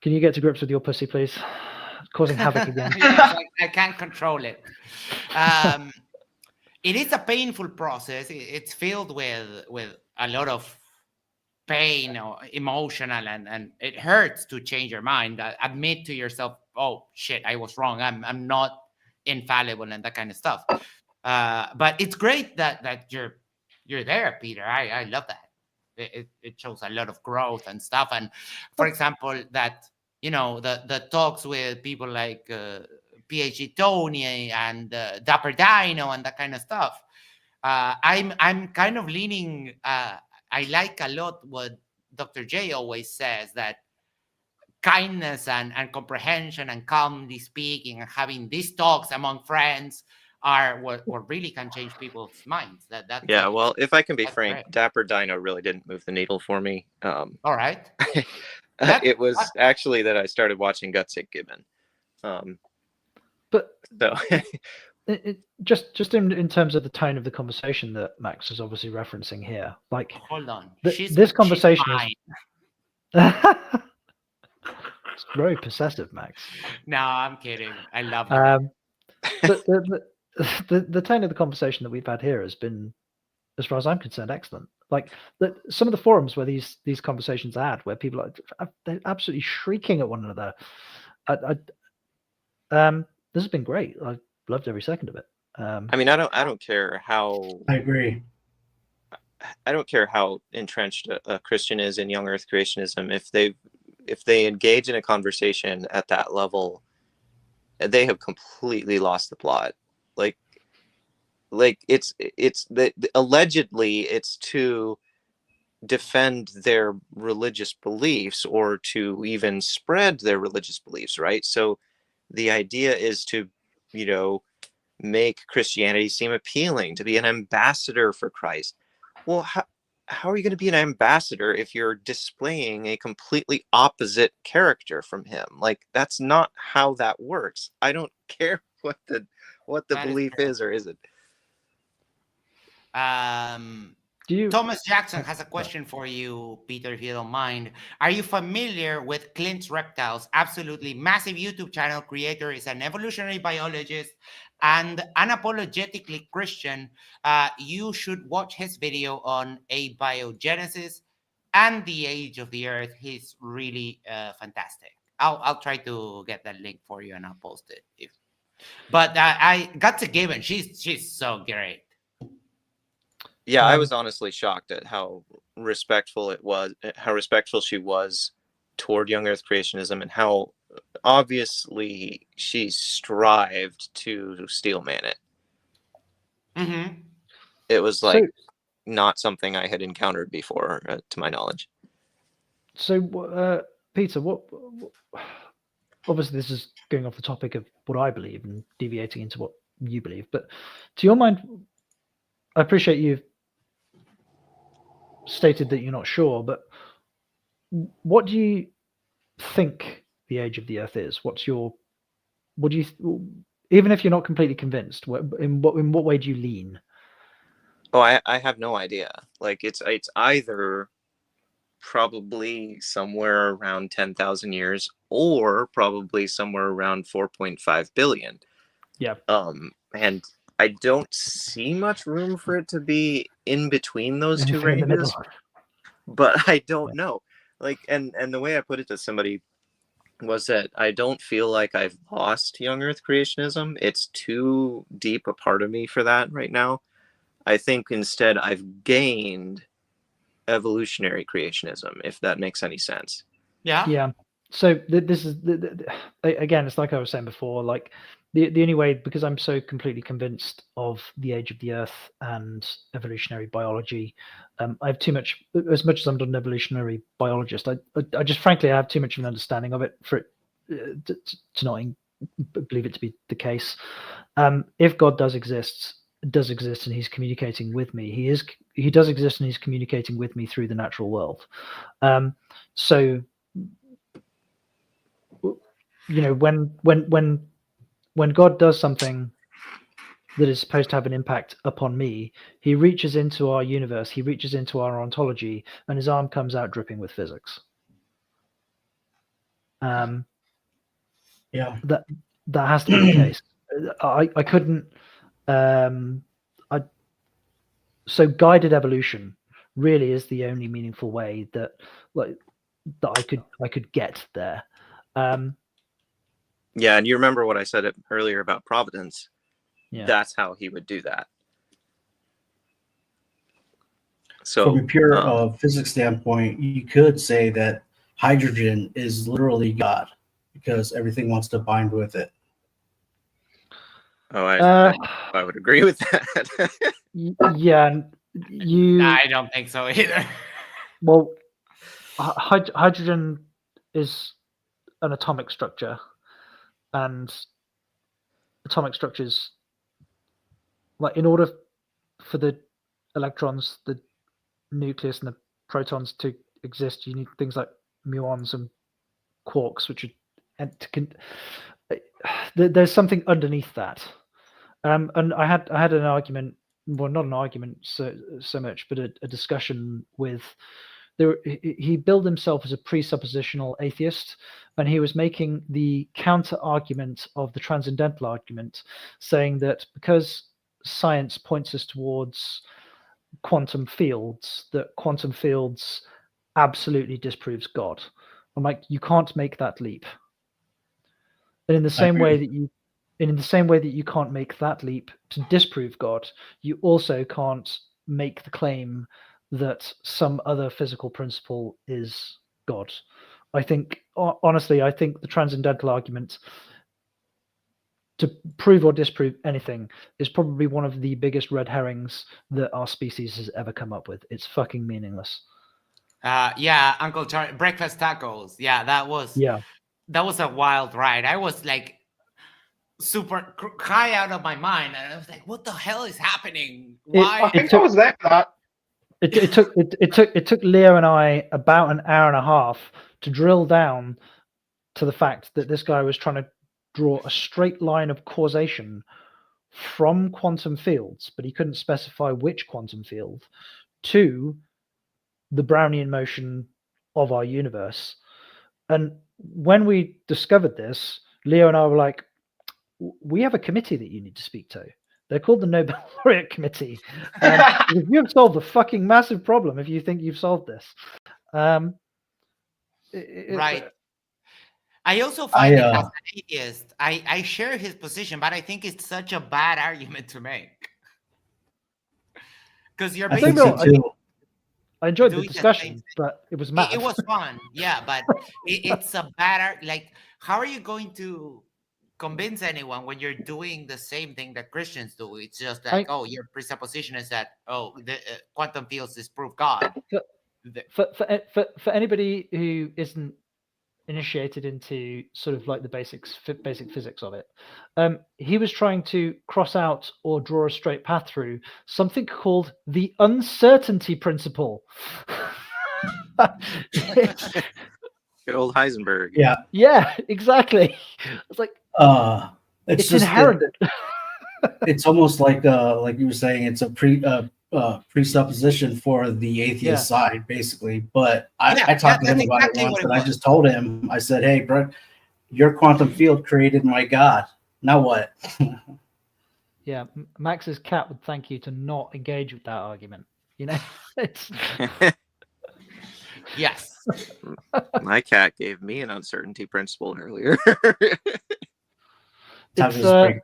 Speaker 2: Can you get to grips with your pussy, please? Causing havoc again.
Speaker 3: Yes, I can't control it. It is a painful process. It's filled with a lot of pain or emotional, and it hurts to change your mind. Admit to yourself, oh shit, I was wrong. I'm not infallible and that kind of stuff. But it's great that you're there, Peter. I love that. It shows a lot of growth and stuff. And for example, that the talks with people like PhD Tony and Dapper Dino and that kind of stuff. I'm kind of leaning. I like a lot what Dr. J always says, that kindness and comprehension and calmly speaking and having these talks among friends are what really can change people's minds.
Speaker 1: Yeah, well, if I can be frank,
Speaker 3: great.
Speaker 1: Dapper Dino really didn't move the needle for me.
Speaker 3: All right.
Speaker 1: It was actually that I started watching Witsit Gibbon.
Speaker 2: But
Speaker 1: so
Speaker 2: just in terms of the tone of the conversation that Max is obviously referencing here, like
Speaker 3: hold on,
Speaker 2: this conversation is it's very possessive, Max.
Speaker 3: No, I'm kidding. I love it.
Speaker 2: But the tone of the conversation that we've had here has been, as far as I'm concerned, excellent. Like some of the forums where these conversations are had, where people they're absolutely shrieking at one another. This has been great. I've loved every second of it.
Speaker 1: I mean, I don't care how.
Speaker 4: I agree.
Speaker 1: I don't care how entrenched a Christian is in young Earth creationism. If they engage in a conversation at that level, they have completely lost the plot. Like it's allegedly it's to defend their religious beliefs or to even spread their religious beliefs, right? So the idea is to, make Christianity seem appealing, to be an ambassador for Christ. Well, how are you going to be an ambassador if you're displaying a completely opposite character from him? Like, that's not how that works. I don't care what the belief is or isn't.
Speaker 3: Thomas Jackson has a question for you, Peter, if you don't mind. Are you familiar with Clint's Reptiles? Absolutely massive YouTube channel. Creator is an evolutionary biologist and unapologetically Christian. You should watch his video on abiogenesis and the age of the Earth. He's really fantastic. I'll try to get that link for you and I'll post it. But I got to give it. She's so great.
Speaker 1: Yeah, I was honestly shocked at how respectful she was toward young Earth creationism and how obviously she strived to steelman it.
Speaker 3: Mm-hmm.
Speaker 1: It was like, not something I had encountered before, to my knowledge.
Speaker 2: So, Peter, what? Obviously, this is going off the topic of what I believe and deviating into what you believe. But to your mind, I appreciate you've stated that you're not sure. But what do you think the age of the Earth is? What do you? Even if you're not completely convinced, in what way do you lean?
Speaker 1: Oh, I have no idea. Like it's either probably somewhere around 10,000 years or probably somewhere around 4.5 billion.
Speaker 2: Yeah.
Speaker 1: And I don't see much room for it to be in between those two
Speaker 2: Anything in the middle.
Speaker 1: ranges, but I don't know. Like, and the way I put it to somebody was that I don't feel like I've lost young Earth creationism. It's too deep a part of me for that right now. I think instead I've gained evolutionary creationism, if that makes any sense.
Speaker 3: Yeah.
Speaker 2: So this is again, it's like I was saying before, like the only way, because I'm so completely convinced of the age of the Earth and evolutionary biology, I have too much, as much as I'm not an evolutionary biologist, I just frankly I have too much of an understanding of it for it to not believe it to be the case. If God does exist and he's communicating with me, he does exist and he's communicating with me through the natural world. So you know, when God does something that is supposed to have an impact upon me, he reaches into our universe, he reaches into our ontology, and his arm comes out dripping with physics.
Speaker 4: Yeah.
Speaker 2: That has to be the case. I couldn't. So guided evolution really is the only meaningful way that I could get there.
Speaker 1: Yeah, and you remember what I said earlier about Providence?
Speaker 2: Yeah.
Speaker 1: That's how he would do that. So,
Speaker 4: from a pure physics standpoint, you could say that hydrogen is literally God because everything wants to bind with it.
Speaker 1: Oh, I would agree with that.
Speaker 2: Yeah,
Speaker 3: I don't think so either.
Speaker 2: Well, hydrogen is an atomic structure, and atomic structures, like, in order for the electrons, the nucleus, and the protons to exist, you need things like muons and quarks, which are there's something underneath that. And I had an argument, well, not an argument so much, but a discussion with. He billed himself as a presuppositional atheist, and he was making the counter argument of the transcendental argument, saying that because science points us towards quantum fields, that quantum fields absolutely disproves God. I'm like, you can't make that leap. And in the same way that you can't make that leap to disprove God, you also can't make the claim that some other physical principle is God. I think, honestly, I think the transcendental argument to prove or disprove anything is probably one of the biggest red herrings that our species has ever come up with. It's fucking meaningless.
Speaker 3: Yeah, Uncle Charlie, breakfast tacos. Yeah, that was a wild ride. I was like super high out of my mind, and I was like, "What the hell is happening? Why?"
Speaker 5: I think I was there for that.
Speaker 2: It took Leo and I about an hour and a half to drill down to the fact that this guy was trying to draw a straight line of causation from quantum fields, but he couldn't specify which quantum field, to the Brownian motion of our universe. And when we discovered this, Leo and I were like, we have a committee that you need to speak to. They're called the Nobel Laureate Committee. If you have solved a fucking massive problem, if you think you've solved this.
Speaker 3: Right. I also find it, as an atheist, I share his position, but I think it's such a bad argument to make. Because you're basically...
Speaker 2: I enjoyed the discussion, but it was mad.
Speaker 3: It was fun, yeah, but it's a bad... Like, how are you going to convince anyone when you're doing the same thing that Christians do. It's just like,
Speaker 2: I-
Speaker 3: oh, your presupposition is that the quantum fields disprove God.
Speaker 2: For anybody who isn't initiated into sort of like the basic physics of it, he was trying to cross out or draw a straight path through something called the uncertainty principle.
Speaker 1: Good old Heisenberg.
Speaker 4: Yeah.
Speaker 2: Yeah, exactly. It's like
Speaker 4: It's
Speaker 2: it's
Speaker 4: just
Speaker 2: inherent.
Speaker 4: it's almost like you were saying, it's a presupposition for the atheist
Speaker 2: Yeah.
Speaker 4: side, basically. But I
Speaker 3: Yeah,
Speaker 4: talked to him
Speaker 3: that's
Speaker 4: about
Speaker 3: exactly
Speaker 4: it once,
Speaker 3: what it
Speaker 4: and I
Speaker 3: was.
Speaker 4: just told him, I said, "Hey, bro, your quantum field created my God. Now what?"
Speaker 2: Yeah, Max's cat would thank you to not engage with that argument. You know, it's
Speaker 3: Yes.
Speaker 1: My cat gave me an uncertainty principle earlier.
Speaker 4: Tacos
Speaker 2: it's
Speaker 4: break.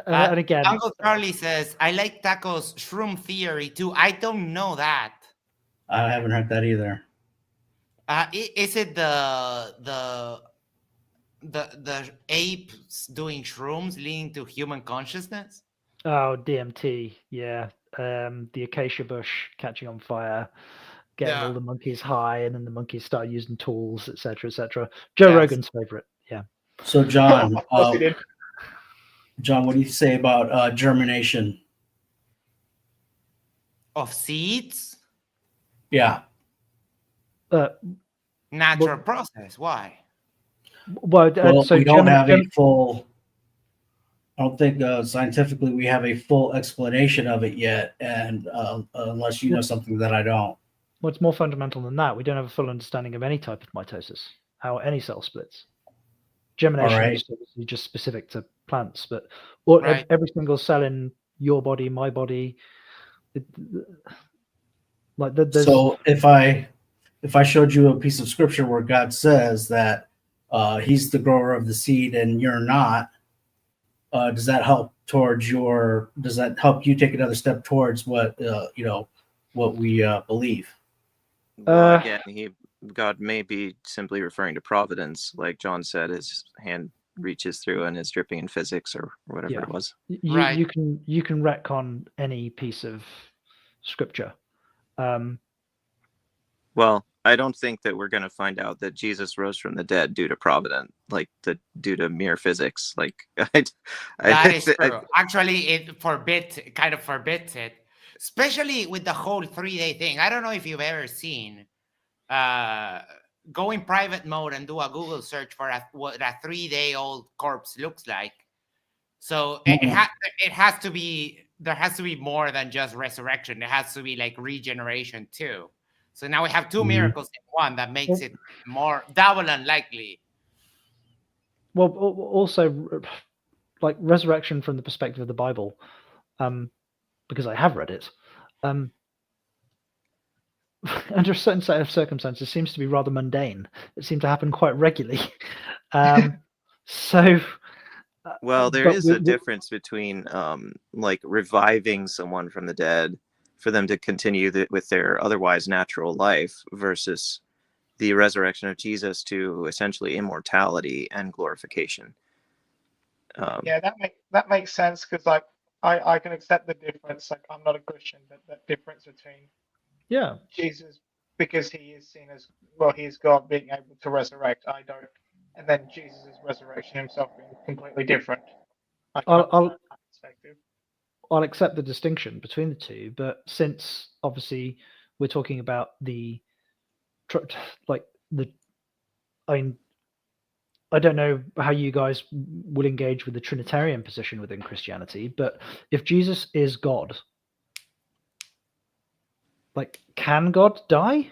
Speaker 2: and again,
Speaker 3: Uncle Charlie says, I like Taco's shroom theory too. I don't know that.
Speaker 4: I haven't heard that either.
Speaker 3: Is it the apes doing shrooms leading to human consciousness?
Speaker 2: oh, DMT, yeah, the acacia bush catching on fire, getting
Speaker 3: Yeah.
Speaker 2: all the monkeys high, and then the monkeys start using tools, etc., etc. Joe
Speaker 3: Yes.
Speaker 2: Rogan's favorite, yeah.
Speaker 4: So, John,
Speaker 5: Of course he did.
Speaker 4: John, what do you say about germination?
Speaker 3: Of seeds?
Speaker 4: Yeah.
Speaker 3: Natural process. Why?
Speaker 2: Well, so
Speaker 4: we don't have a full. I don't think scientifically we have a full explanation of it yet, and unless you know something that I don't.
Speaker 2: What's more fundamental than that? We don't have a full understanding of any type of mitosis, how any cell splits. Germination
Speaker 4: right.
Speaker 2: is obviously just specific to plants, but
Speaker 3: Right.
Speaker 2: every single cell in your body, my body, there's,
Speaker 4: So if I showed you a piece of scripture where God says that He's the grower of the seed and you're not, does that help towards your? Does that help you take another step towards what what we believe?
Speaker 1: Well, again, God may be simply referring to providence, like John said. His hand reaches through and is dripping in physics or whatever it was.
Speaker 2: You can retcon any piece of scripture.
Speaker 1: Well, I don't think that we're going to find out that Jesus rose from the dead due to providence, due to mere physics.
Speaker 3: That is true. Actually, it kind of forbids it, especially with the whole 3-day thing. I don't know if you've ever seen go in private mode and do a Google search for what a 3-day-old corpse looks like. So it has to be, there has to be more than just resurrection. There has to be like regeneration too. So now we have two miracles in one that makes it more double unlikely.
Speaker 2: Well, also like resurrection from the perspective of the Bible, because I have read it, under a certain set of circumstances, seems to be rather mundane. It seemed to happen quite regularly. So,
Speaker 1: well, there is a difference between like reviving someone from the dead for them to continue with their otherwise natural life versus the resurrection of Jesus to essentially immortality and glorification.
Speaker 5: Yeah, that makes sense because like I can accept the difference. Like I'm not a Christian, but that difference between Jesus, because he is seen as, well, he is God being able to resurrect. I don't, and then Jesus' resurrection himself being completely different. I can understand that perspective.
Speaker 2: I'll accept the distinction between the two, but since obviously we're talking about I don't know how you guys would engage with the Trinitarian position within Christianity, but if Jesus is God, like, can God die?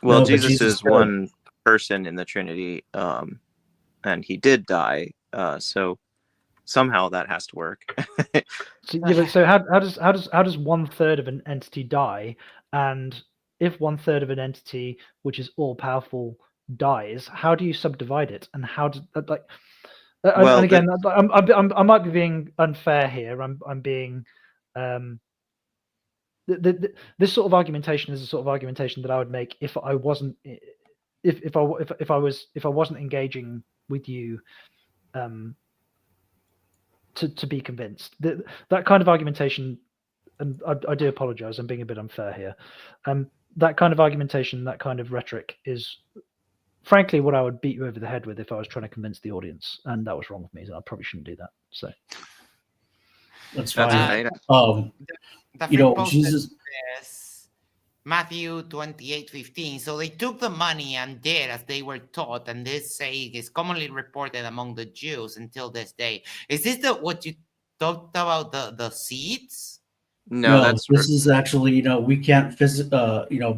Speaker 1: Well, no, Jesus is one person in the Trinity, and he did die, so somehow that has to work.
Speaker 2: So how does 1/3 of an entity die? And if 1/3 of an entity, which is all powerful, dies, how do you subdivide it? And how do and again, I might be being unfair here. I'm being this sort of argumentation is the sort of argumentation that I would make if I wasn't if I wasn't engaging with you to be convinced, that kind of argumentation, and I do apologize, I'm being a bit unfair here. That kind of argumentation, that kind of rhetoric is frankly what I would beat you over the head with if I was trying to convince the audience, and that was wrong with me. So I probably shouldn't do that. So
Speaker 4: that's fine.
Speaker 3: The
Speaker 4: Jesus.
Speaker 3: Matthew 28:15. So they took the money and did as they were taught, and this saying is commonly reported among the Jews until this day. Is this what you talked about, the seeds?
Speaker 4: No, this is actually, we can't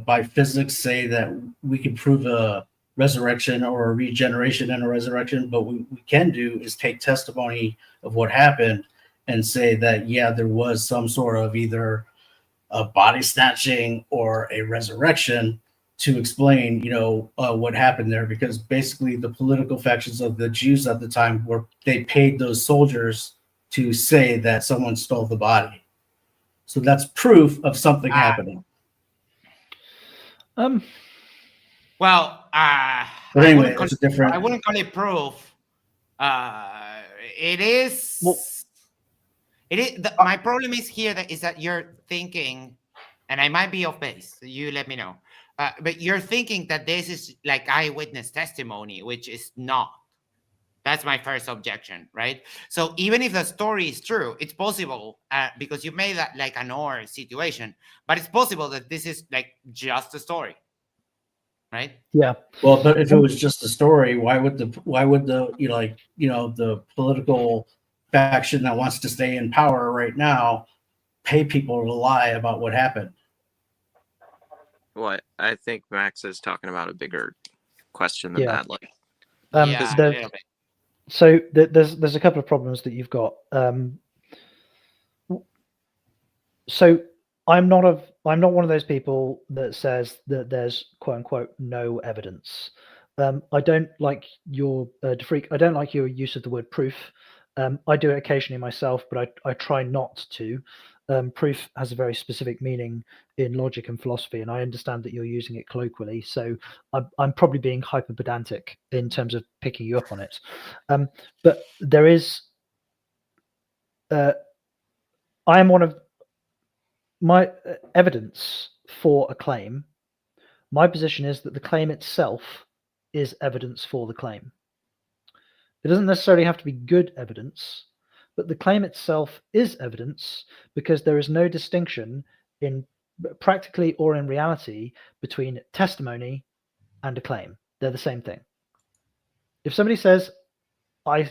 Speaker 4: by physics say that we can prove a resurrection or a regeneration and a resurrection, but what we can do is take testimony of what happened and say that, yeah, there was some sort of either a body snatching or a resurrection to explain, what happened there, because basically the political factions of the Jews at the time they paid those soldiers to say that someone stole the body. So that's proof of something happening.
Speaker 3: Well,
Speaker 4: but anyway, it's different.
Speaker 3: I wouldn't call it proof. It is. Well, it is. My problem is here is that you're thinking, and I might be off base. So you let me know. But you're thinking that this is like eyewitness testimony, which is not. That's my first objection, right? So even if the story is true, it's possible because you made that like an or situation, but it's possible that this is like just a story, right?
Speaker 2: Yeah.
Speaker 4: Well, but if it was just a story, why would the the political faction that wants to stay in power right now pay people to lie about what happened?
Speaker 1: What I think Max is talking about a bigger question than that, like.
Speaker 3: A little bit.
Speaker 2: So there's a couple of problems that you've got. So I'm not one of those people that says that there's quote unquote no evidence. I don't like your Defreak. I don't like your use of the word proof. I do it occasionally myself, but I try not to. Proof has a very specific meaning in logic and philosophy, and I understand that you're using it colloquially. So I'm probably being hyper pedantic in terms of picking you up on it. But there is, I am one of my evidence for a claim. My position is that the claim itself is evidence for the claim. It doesn't necessarily have to be good evidence, but the claim itself is evidence because there is no distinction in practically or in reality between testimony and a claim. They're the same thing. If somebody says, I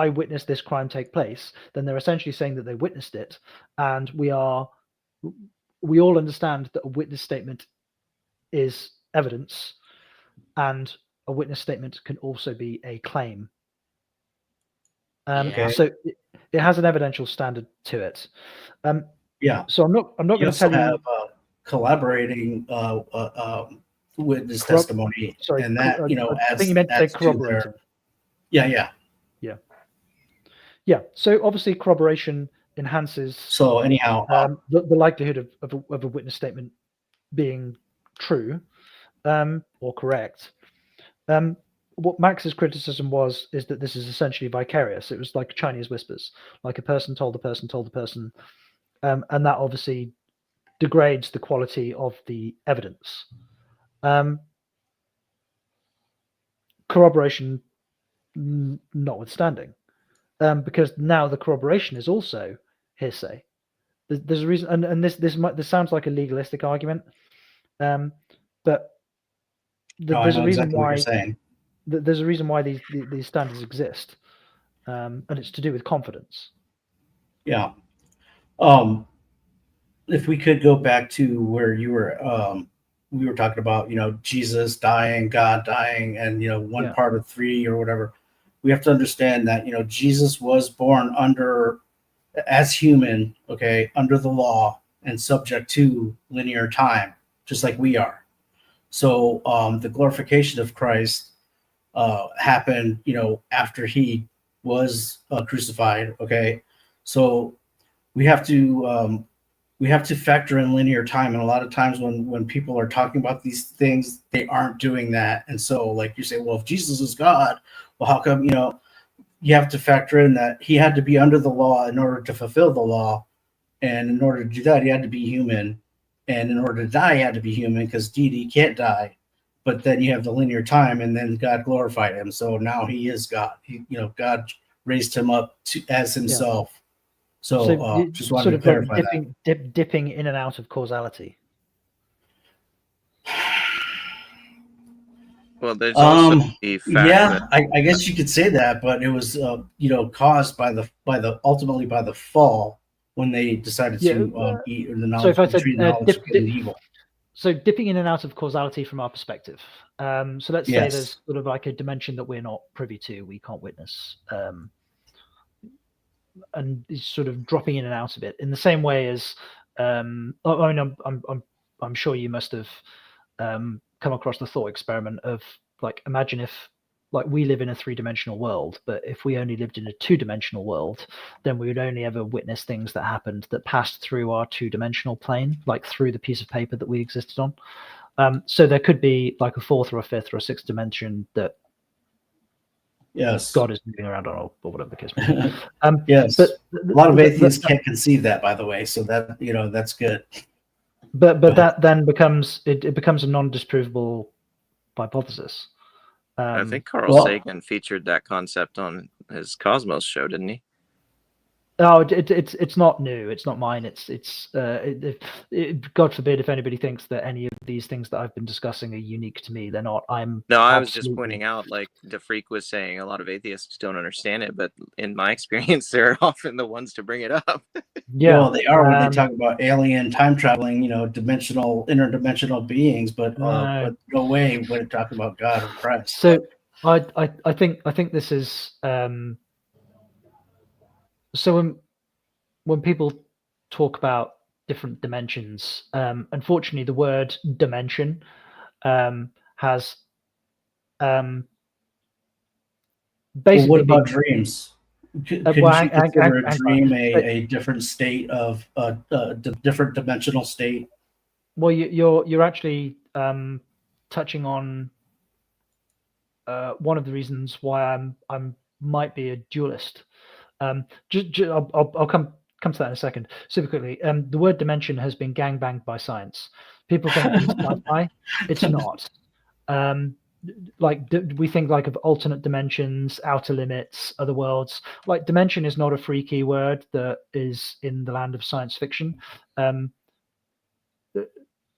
Speaker 2: witnessed this crime take place, then they're essentially saying that they witnessed it, and we all understand that a witness statement is evidence, and a witness statement can also be a claim. So it has an evidential standard to it. So I'm not going to tell you.
Speaker 4: Collaborating witness testimony,
Speaker 2: sorry,
Speaker 4: and that
Speaker 2: I think you meant to say corroborating.
Speaker 4: Yeah.
Speaker 2: So obviously corroboration enhances.
Speaker 4: So anyhow,
Speaker 2: the likelihood of a witness statement being true or correct. What Max's criticism is that this is essentially vicarious. It was like Chinese whispers, like a person told a person told the person, and that obviously degrades the quality of the evidence. Corroboration notwithstanding, because now the corroboration is also hearsay. There's a reason, and this sounds like a legalistic argument, but there's a reason why. There's a reason why these standards exist, and it's to do with confidence.
Speaker 4: Yeah. If we could go back to where you were, we were talking about, Jesus dying, God dying, and one part of three or whatever. We have to understand that Jesus was born as human, under the law and subject to linear time, just like we are. So the glorification of Christ happened, after he was crucified. So we have to we have to factor in linear time, and a lot of times when people are talking about these things, they aren't doing that. And so, like you say, well, if Jesus is God, well, how come, you have to factor in that he had to be under the law in order to fulfill the law, and in order to do that, he had to be human, and in order to die, he had to be human because deity can't die. But then you have the linear time, and then God glorified him, so now he is God. God raised him up as himself. Yeah. So just wanted to clarify that.
Speaker 2: Dipping in and out of causality.
Speaker 1: Well, there's also the fact that,
Speaker 4: I guess you could say that, but it was caused by ultimately by the fall when they decided to eat the knowledge between knowledge of good and evil.
Speaker 2: So dipping in and out of causality from our perspective. So let's say there's sort of like a dimension that we're not privy to, we can't witness. And is sort of dropping in and out of it in the same way as I'm sure you must have come across the thought experiment of, like, imagine if, like, we live in a 3-dimensional world, but if we only lived in a 2-dimensional world, then we would only ever witness things that happened that passed through our 2-dimensional plane, like through the piece of paper that we existed on. So there could be like a 4th or a 5th or a 6th dimension that God is moving around on, or whatever the case may be.
Speaker 4: Yes, but a lot of atheists can't conceive that, by the way. So that that's good.
Speaker 2: But that then becomes it becomes a non-disprovable hypothesis.
Speaker 1: I think Carl Sagan featured that concept on his Cosmos show, didn't he?
Speaker 2: Oh, it's not new. It's not mine. It's God forbid if anybody thinks that any of these things that I've been discussing are unique to me. They're not. I
Speaker 1: was just pointing out, like DeFreak was saying, a lot of atheists don't understand it, but in my experience, they're often the ones to bring it up.
Speaker 2: Yeah,
Speaker 4: well, they are when they talk about alien time traveling, interdimensional beings, but no way when they're talking about God or Christ.
Speaker 2: So I think this is. So when people talk about different dimensions, unfortunately, the word dimension has basically.
Speaker 4: What about dreams? Could you consider a dream a different state of a different dimensional state?
Speaker 2: Well, you're actually touching on one of the reasons why I'm might be a dualist. I'll come to that in a second. Super quickly, the word dimension has been gangbanged by science. People think it's sci-fi. It's not. We think like of alternate dimensions, outer limits, other worlds. Like dimension is not a freaky word that is in the land of science fiction.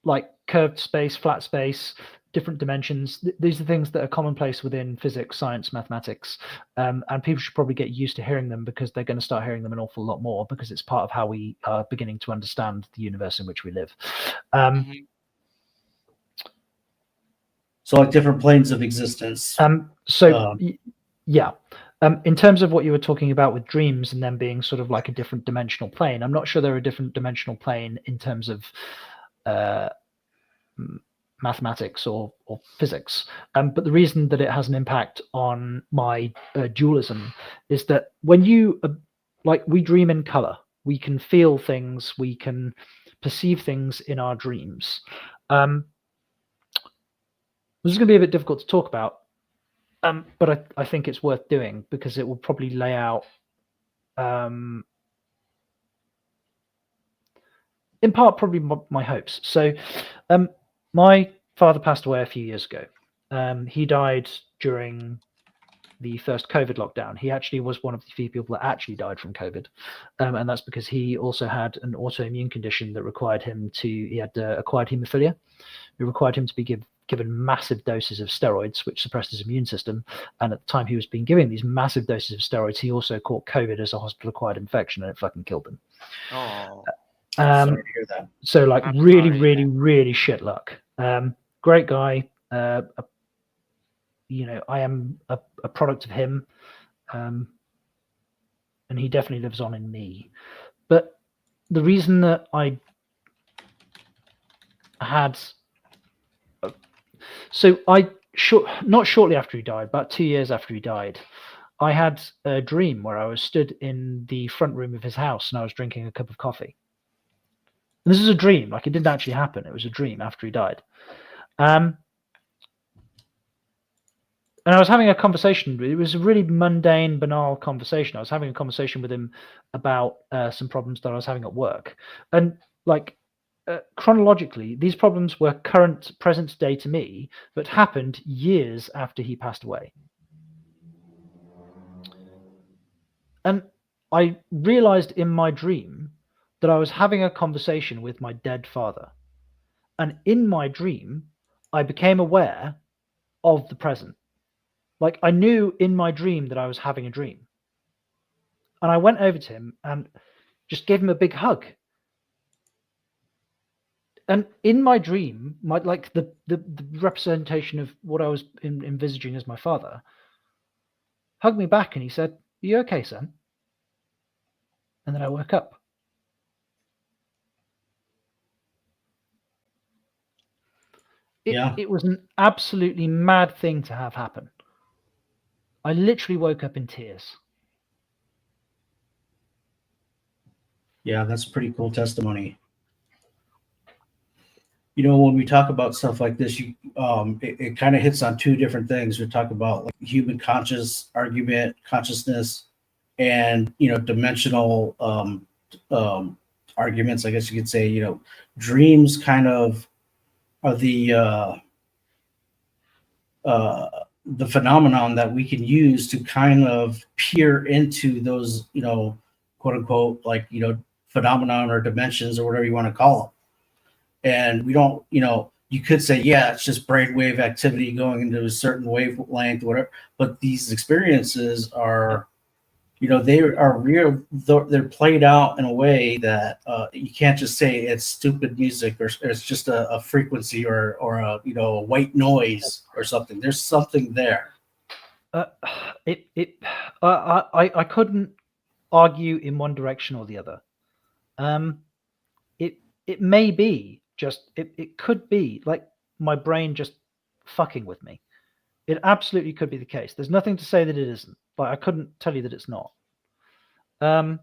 Speaker 2: Like curved space, flat space, different dimensions. These are things that are commonplace within physics, science, mathematics, and people should probably get used to hearing them because they're going to start hearing them an awful lot more because it's part of how we are beginning to understand the universe in which we live.
Speaker 4: So like different planes of existence.
Speaker 2: Yeah. In terms of what you were talking about with dreams and them being sort of like a different dimensional plane, I'm not sure they're a different dimensional plane in terms of mathematics or physics, but the reason that it has an impact on my dualism is that when you we dream in color, we can feel things, we can perceive things in our dreams. This is going to be a bit difficult to talk about, but I think it's worth doing because it will probably lay out in part probably my hopes. So my father passed away a few years ago. He died during the first COVID lockdown. He actually was one of the few people that actually died from COVID. And that's because he also had an autoimmune condition that required him he had acquired hemophilia. It required him to be given massive doses of steroids, which suppressed his immune system. And at the time he was being given these massive doses of steroids, he also caught COVID as a hospital-acquired infection, and it fucking killed him.
Speaker 3: Oh.
Speaker 4: Sorry to hear that.
Speaker 2: So like really shit luck. Great guy. I am a product of him, and he definitely lives on in me. But the reason that I had, not shortly after he died, about 2 years after he died, I had a dream where I was stood in the front room of his house and I was drinking a cup of coffee. And this is a dream. Like, it didn't actually happen. It was a dream after he died. And I was having a conversation. It was a really mundane, banal conversation. I was having a conversation with him about some problems that I was having at work. And like, chronologically, these problems were present day to me, but happened years after he passed away. And I realized in my dream that I was having a conversation with my dead father. And in my dream, I became aware of the present. Like, I knew in my dream that I was having a dream. And I went over to him and just gave him a big hug. And in my dream, the representation of what I was envisaging as my father hugged me back, and he said, "Are you okay, son?" And then I woke up. It was an absolutely mad thing to have happen. I literally woke up in tears.
Speaker 4: Yeah, that's pretty cool testimony. You know, when we talk about stuff like this, it kind of hits on two different things. We talk about like human consciousness, and dimensional arguments. I guess you could say, dreams kind of are the phenomenon that we can use to kind of peer into those, quote unquote, like, phenomenon or dimensions or whatever you want to call them. And we don't, you could say, yeah, it's just brainwave activity going into a certain wavelength, whatever. But these experiences are, they are real. They're played out in a way that you can't just say it's stupid music or it's just a frequency or a white noise or something. There's something there.
Speaker 2: I couldn't argue in one direction or the other. It may be just it could be like my brain just fucking with me. It absolutely could be the case. There's nothing to say that it isn't. Like, I couldn't tell you that it's not. I mean,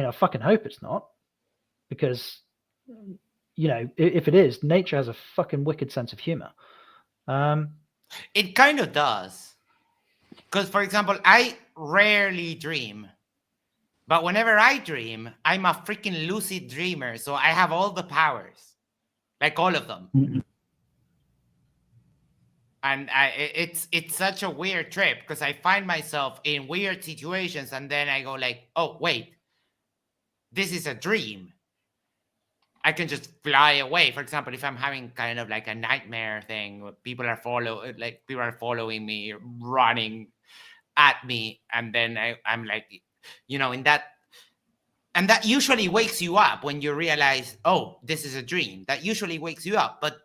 Speaker 2: I fucking hope it's not, because if it is, nature has a fucking wicked sense of humor.
Speaker 3: It kind of does, because, for example, I rarely dream. But whenever I dream, I'm a freaking lucid dreamer. So I have all the powers, like all of them.
Speaker 4: Mm-hmm.
Speaker 3: And it's such a weird trip, because I find myself in weird situations and then I go like, oh, wait, this is a dream. I can just fly away. For example, if I'm having kind of like a nightmare thing, people are following me, running at me. And then I'm like, in that, and that usually wakes you up when you realize, oh, this is a dream. That usually wakes you up, but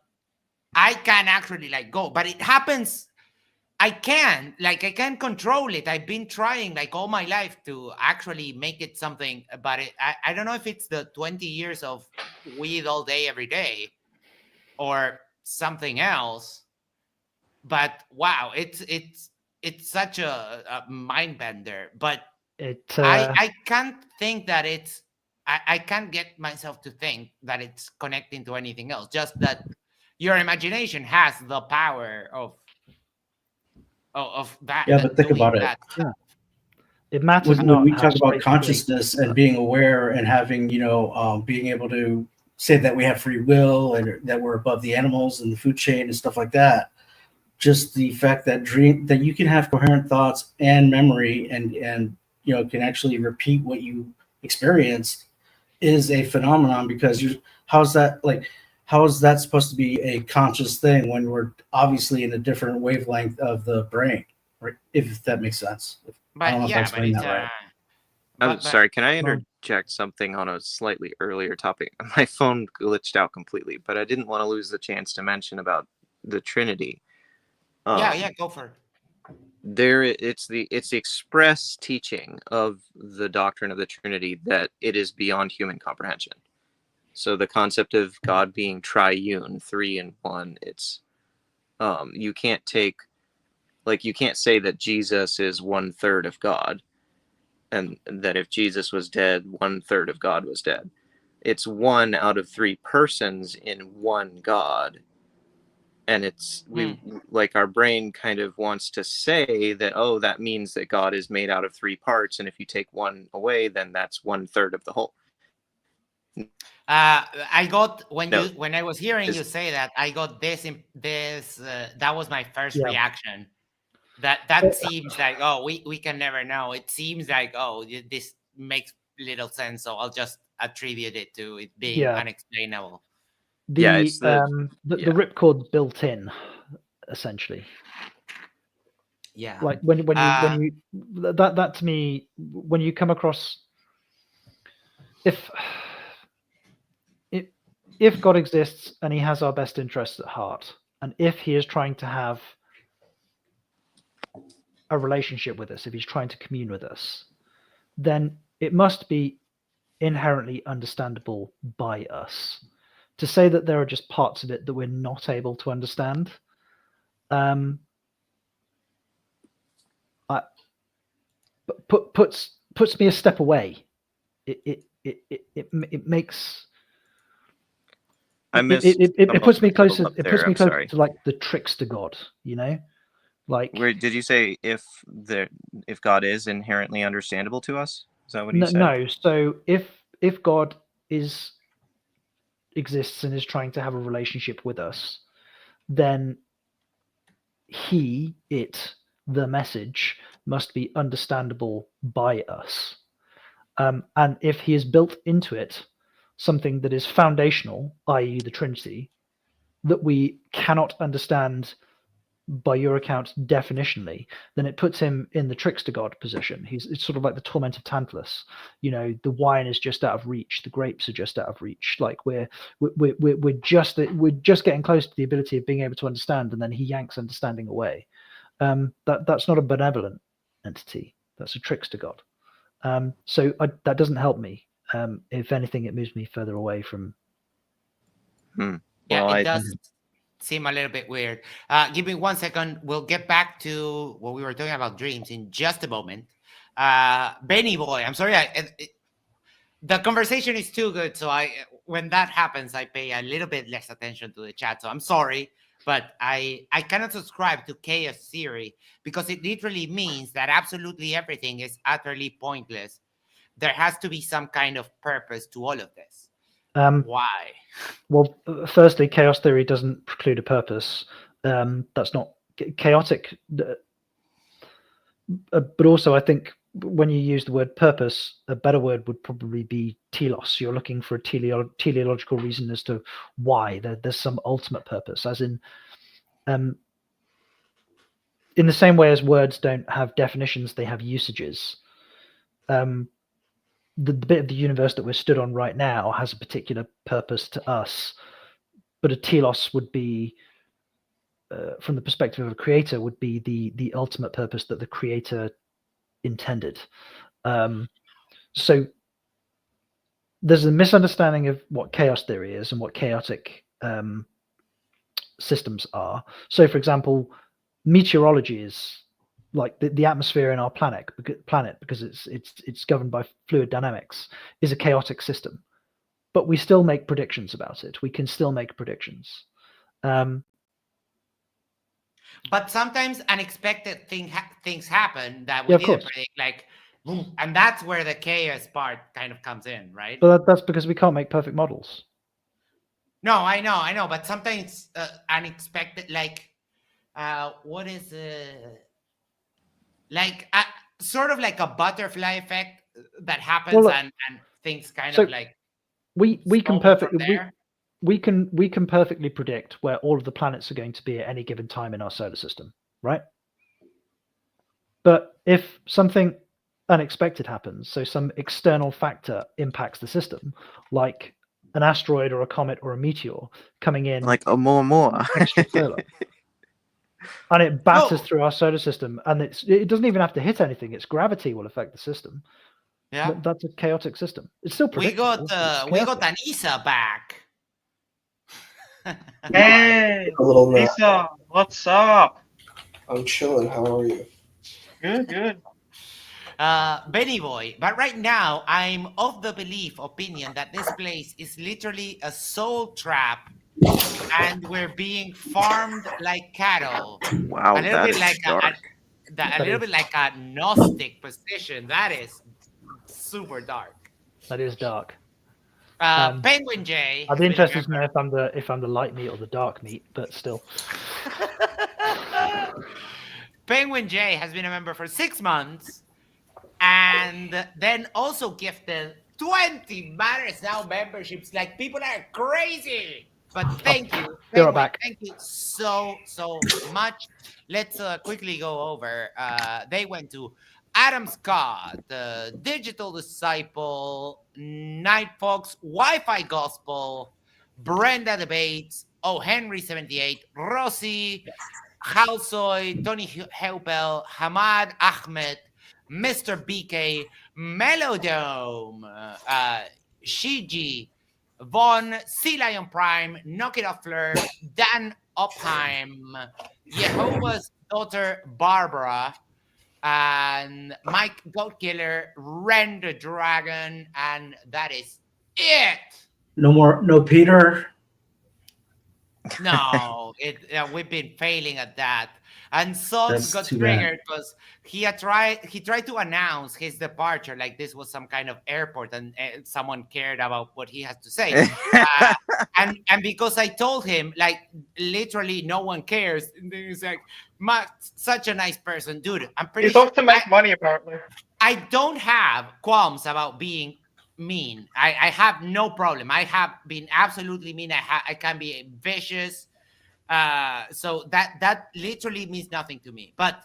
Speaker 3: I can actually like go, but it happens. I can control it. I've been trying like all my life to actually make it something, but I don't know if it's the 20 years of weed all day, every day, or something else, but wow, it's such a mind bender, but I can't think that it's, I can't get myself to think that it's connecting to anything else. Just that your imagination has the power of that.
Speaker 4: Yeah, but think about it.
Speaker 2: Yeah. It matters
Speaker 4: when we talk about consciousness and being aware and having, being able to say that we have free will and that we're above the animals and the food chain and stuff like that. Just the fact that you can have coherent thoughts and memory and can actually repeat what you experienced is a phenomenon, because how is that supposed to be a conscious thing when we're obviously in a different wavelength of the brain, right? If that makes sense.
Speaker 3: But
Speaker 1: I'm sorry, can I interject something on a slightly earlier topic? My phone glitched out completely, but I didn't want to lose the chance to mention about the Trinity.
Speaker 3: Go for it.
Speaker 1: It's the express teaching of the doctrine of the Trinity that it is beyond human comprehension. So the concept of God being triune, 3 in 1, it's you can't say that Jesus is 1/3 of God, and that if Jesus was dead, 1/3 of God was dead. it's one out of three persons in one God. And it's like our brain kind of wants to say that, oh, that means that God is made out of three parts, and if you take one away, then that's 1/3 of the whole.
Speaker 3: I got when I was hearing you say that, I got this. That was my first reaction. That seems like, oh, we can never know. It seems like, oh, this makes little sense, so I'll just attribute it to it being unexplainable.
Speaker 2: The ripcord's built in, essentially.
Speaker 3: Yeah.
Speaker 2: Like when you that to me, when you come across, if God exists and he has our best interests at heart, and if he is trying to have a relationship with us, if he's trying to commune with us, then it must be inherently understandable by us. To say that there are just parts of it that we're not able to understand, puts me a step away. It makes it puts me closer. It puts me closer to like the trickster God, you know. Like,
Speaker 1: where did you say if God is inherently understandable to us? Is that what you said?
Speaker 2: No. So if God exists and is trying to have a relationship with us, then the message must be understandable by us. And if he has built into it something that is foundational, i.e. the Trinity, that we cannot understand by your account definitionally, then it puts him in the trickster God position. It's sort of like the torment of Tantalus. You know, the wine is just out of reach, the grapes are just out of reach. Like we're just getting close to the ability of being able to understand, and then he yanks understanding away. That's not a benevolent entity. That's a trickster God. So that doesn't help me. If anything, it moves me further away from.
Speaker 3: Yeah, it does seem a little bit weird. Give me 1 second. We'll get back to what we were talking about dreams in just a moment. Benny boy, I'm sorry. The conversation is too good, so when that happens, I pay a little bit less attention to the chat. So I'm sorry, but I cannot subscribe to chaos theory because it literally means that absolutely everything is utterly pointless. There has to be some kind of purpose to all of this. Why?
Speaker 2: Well, firstly, chaos theory doesn't preclude a purpose. That's not chaotic. But also, I think when you use the word purpose, a better word would probably be telos. You're looking for a teleological reason as to why. There's some ultimate purpose, as in the same way as words don't have definitions, they have usages. The bit of the universe that we're stood on right now has a particular purpose to us, but a telos would be, from the perspective of a creator, would be the ultimate purpose that the creator intended. So there's a misunderstanding of what chaos theory is and what chaotic systems are. So, for example, meteorology is like the atmosphere in our planet, because it's governed by fluid dynamics, is a chaotic system, but we still make predictions about it. We can still make predictions.
Speaker 3: But sometimes unexpected things happen that we didn't predict, like, and that's where the chaos part kind of comes in, right?
Speaker 2: But that's because we can't make perfect models.
Speaker 3: No, I know, but sometimes unexpected, like, what is like sort of like a butterfly effect that happens, and things kind of like
Speaker 2: we can perfectly we can perfectly predict where all of the planets are going to be at any given time in our solar system, right? But if something unexpected happens, so some external factor impacts the system, like an asteroid or a comet or a meteor coming in,
Speaker 1: like a more
Speaker 2: extrasolar, and it batters through our solar system, and it doesn't even have to hit anything. Its gravity will affect the system.
Speaker 3: Yeah,
Speaker 2: that's a chaotic system. It's still predictable.
Speaker 3: We got Anissa back.
Speaker 5: Hey, Lisa, what's up?
Speaker 6: I'm chilling. How are you?
Speaker 5: Good.
Speaker 3: Benny Boy. But right now, I'm of the opinion that this place is literally a soul trap, and we're being farmed like cattle.
Speaker 1: Wow,
Speaker 3: A little
Speaker 1: that
Speaker 3: bit
Speaker 1: is
Speaker 3: like
Speaker 1: dark.
Speaker 3: a little bit like a Gnostic position. That is super dark.
Speaker 2: That is dark.
Speaker 3: Penguin J.
Speaker 2: I'd be interested to know if I'm the light meat or the dark meat, but still.
Speaker 3: Penguin J has been a member for 6 months, and then also gifted 20 Matters Now memberships. Like, people are crazy. But thank you.
Speaker 2: Back.
Speaker 3: Thank you so much. Let's quickly go over. They went to Adam Scott, the Digital Disciple, Night Fox, Wi-Fi Gospel, Brenda Debates, O. Henry 78, Rossi, Halsoy, Tony Heupel, Hamad Ahmed, Mr. BK, Melodome, Shiji, Von, Sea Lion Prime, Knock It Off Fleur, Dan Opheim, Jehovah's Daughter Barbara, and Mike Goat Killer, Ren the Dragon, and that is it.
Speaker 4: No Peter.
Speaker 3: No, we've been failing at that. And Suggs got triggered because he tried to announce his departure like this was some kind of airport, and someone cared about what he has to say. And because I told him, like, literally no one cares. And he's like, such a nice person, dude. I'm pretty
Speaker 5: sure. He's off to make money, apparently.
Speaker 3: I don't have qualms about being mean. I have no problem. I have been absolutely mean. I can be vicious. So that literally means nothing to me. But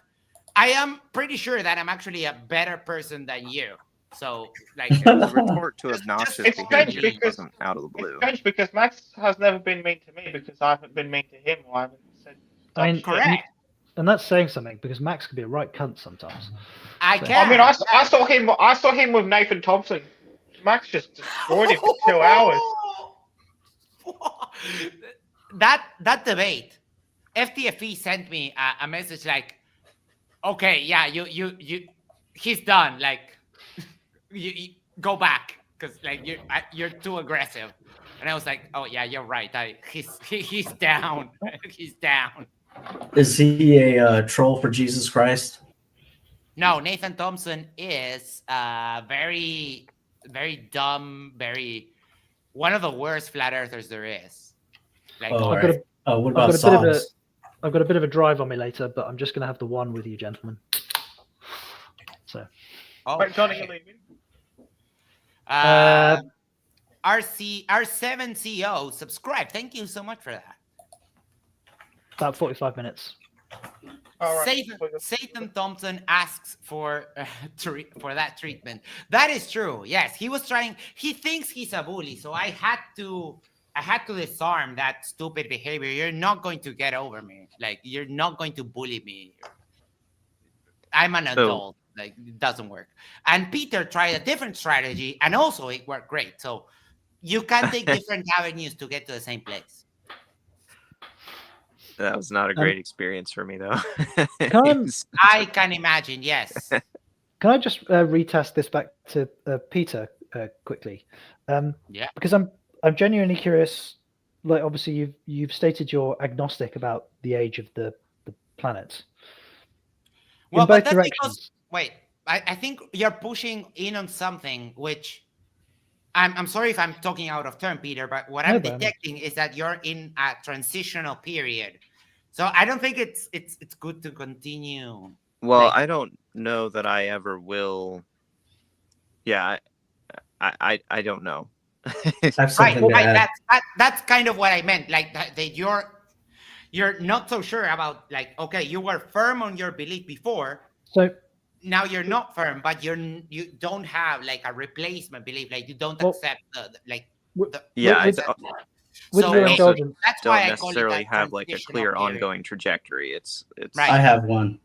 Speaker 3: I am pretty sure that I'm actually a better person than you. So, like,
Speaker 1: the report to obnoxious behavior wasn't out of the blue.
Speaker 5: It's strange because Max has never been mean to me because I haven't been mean to him, or I haven't said.
Speaker 2: I mean,
Speaker 3: correct.
Speaker 2: And that's saying something because Max can be a right cunt sometimes.
Speaker 3: I
Speaker 5: mean, I saw him with Nathan Thompson. Max just destroyed him for 2 hours.
Speaker 3: That debate, FTFE sent me a message like, okay, yeah, you he's done. Like, you go back because like you're too aggressive. And I was like, oh yeah, you're right. He's down. He's down.
Speaker 4: Is he a troll for Jesus Christ?
Speaker 3: No, Nathan Thompson is very, very dumb, one of the worst flat earthers there is. Like,
Speaker 4: what about Psalms?
Speaker 2: I've got a bit of a drive on me later, but I'm just going to have the one with you, gentlemen. So.
Speaker 5: Wait, Johnny, you're leaving?
Speaker 3: R7 CEO, subscribe. Thank you so much for that.
Speaker 2: About 45 minutes.
Speaker 5: Right.
Speaker 3: Satan Thompson asks for that treatment. That is true. Yes, he was trying. He thinks he's a bully, so I had to disarm that stupid behavior. You're not going to get over me. Like, you're not going to bully me. I'm an adult. Like, it doesn't work. And Peter tried a different strategy, and also it worked great. So you can take different avenues to get to the same place.
Speaker 1: That was not a great experience for me, though.
Speaker 2: I
Speaker 3: can imagine, yes.
Speaker 2: Can I just retest this back to Peter quickly?
Speaker 3: Yeah.
Speaker 2: Because I'm genuinely curious. Like, obviously, you've stated you're agnostic about the age of the planets.
Speaker 3: Well,
Speaker 2: in both
Speaker 3: but that's
Speaker 2: directions.
Speaker 3: Because, wait, I think you're pushing in on something which I'm sorry if I'm talking out of turn, Peter, but what I'm detecting is that you're in a transitional period. So I don't think it's good to continue.
Speaker 1: Well, I don't know that I ever will. Yeah, I don't know.
Speaker 3: Right. That's kind of what I meant. Like that you're not so sure about, like, okay, you were firm on your belief before.
Speaker 2: So
Speaker 3: now you're not firm, but you don't have like a replacement belief. Like, you don't accept
Speaker 2: with your indulgence.
Speaker 3: That's
Speaker 1: don't
Speaker 3: why I
Speaker 1: necessarily have like a clear ongoing trajectory. It's
Speaker 3: right.
Speaker 4: I have one.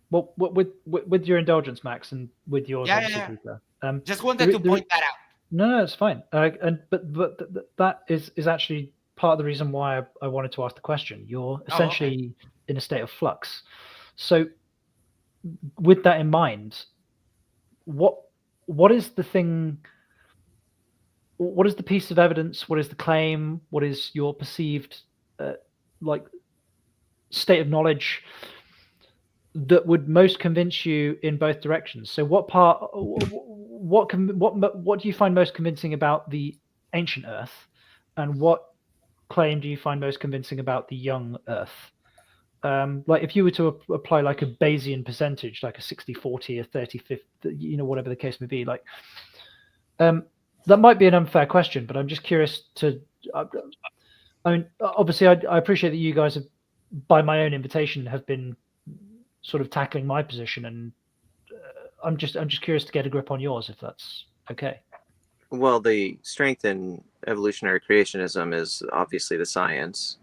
Speaker 2: Well, with your indulgence, Max, and with yours, Peter.
Speaker 3: Just wanted to point that out.
Speaker 2: No, it's fine. But that is actually part of the reason why I wanted to ask the question. You're essentially in a state of flux. So, with that in mind, what is the thing? What is the piece of evidence? What is the claim? What is your perceived like state of knowledge that would most convince you in both directions? So what do you find most convincing about the ancient Earth, and what claim do you find most convincing about the young Earth? Like if you were to apply like a Bayesian percentage, like a 60-40, a 30-50, whatever the case may be, like that might be an unfair question, but I'm just curious to. I mean, obviously, I appreciate that you guys have, by my own invitation, have been sort of tackling my position, and I'm just curious to get a grip on yours, if that's okay.
Speaker 1: Well, the strength in evolutionary creationism is obviously the science.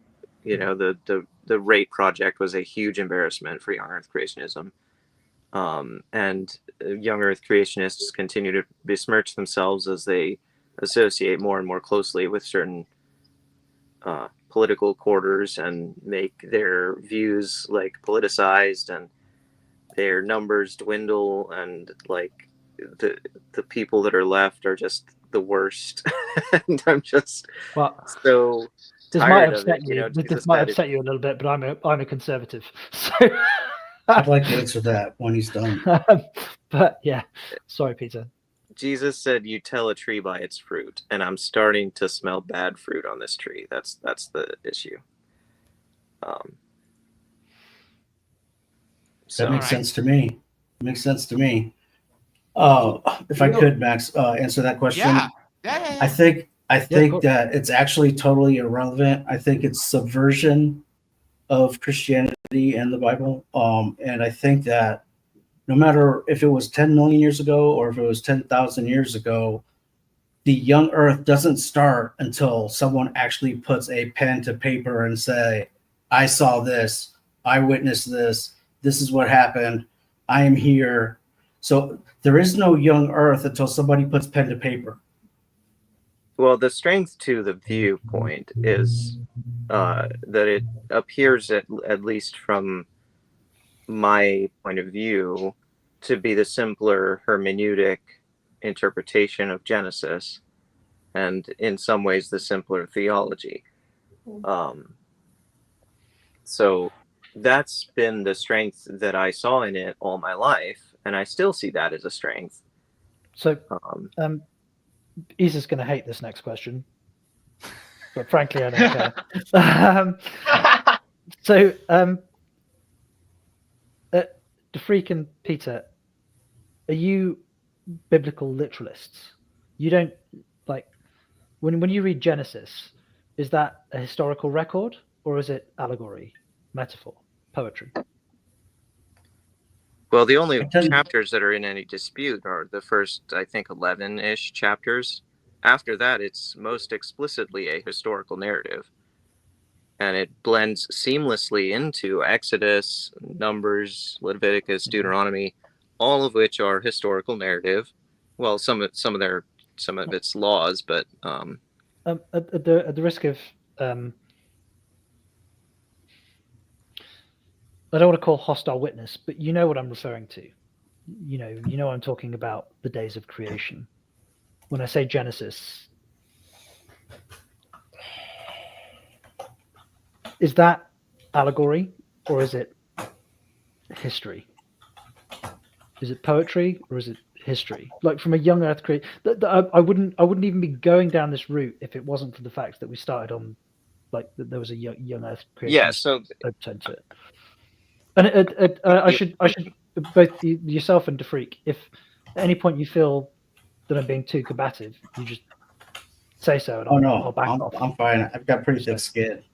Speaker 1: The rate project was a huge embarrassment for young Earth creationism, and young Earth creationists continue to besmirch themselves as they associate more and more closely with certain political quarters and make their views like politicized, and their numbers dwindle, and like the people that are left are just the worst. And I'm just so
Speaker 2: this
Speaker 1: tired
Speaker 2: might upset
Speaker 1: of it.
Speaker 2: you. This might upset you a little bit, but I'm a conservative, so
Speaker 4: I'd like to answer that when he's done.
Speaker 2: But yeah, sorry, Peter.
Speaker 1: Jesus said, "You tell a tree by its fruit," and I'm starting to smell bad fruit on this tree. That's the issue.
Speaker 4: That makes sense to me. Makes sense to me. If I could, Max, answer that question.
Speaker 3: Yeah.
Speaker 4: I think that it's actually totally irrelevant. I think it's subversion of Christianity and the Bible. And I think that no matter if it was 10 million years ago or if it was 10,000 years ago, the young Earth doesn't start until someone actually puts a pen to paper and say, "I saw this. I witnessed this. This is what happened. I am here." So there is no young Earth until somebody puts pen to paper.
Speaker 1: Well, the strength to the viewpoint is that it appears, at least from my point of view, to be the simpler hermeneutic interpretation of Genesis, and in some ways the simpler theology. So that's been the strength that I saw in it all my life, and I still see that as a strength.
Speaker 2: So Isa's going to hate this next question, but frankly, I don't care. So DeFreak and Peter, are you biblical literalists? You don't like when you read Genesis, is that a historical record or is it allegory, metaphor, poetry?
Speaker 1: Well, the only chapters that are in any dispute are the first, I think, 11-ish chapters. After that, it's most explicitly a historical narrative. And it blends seamlessly into Exodus, Numbers, Leviticus, Deuteronomy, all of which are historical narrative. Well, some of its laws, but
Speaker 2: at the risk of I don't want to call hostile witness, but you know what I'm referring to. You know I'm talking about the days of creation. When I say Genesis, is that allegory or is it history? Is it poetry or is it history? Like from a young Earth I wouldn't even be going down this route if it wasn't for the fact that we started on like that there was a young Earth creation.
Speaker 1: Yeah, so
Speaker 2: to it. And I should both yourself and DeFreak, if at any point you feel that I'm being too combative, you just say so. And I'll back off.
Speaker 4: I'm fine. I've got pretty thick skin.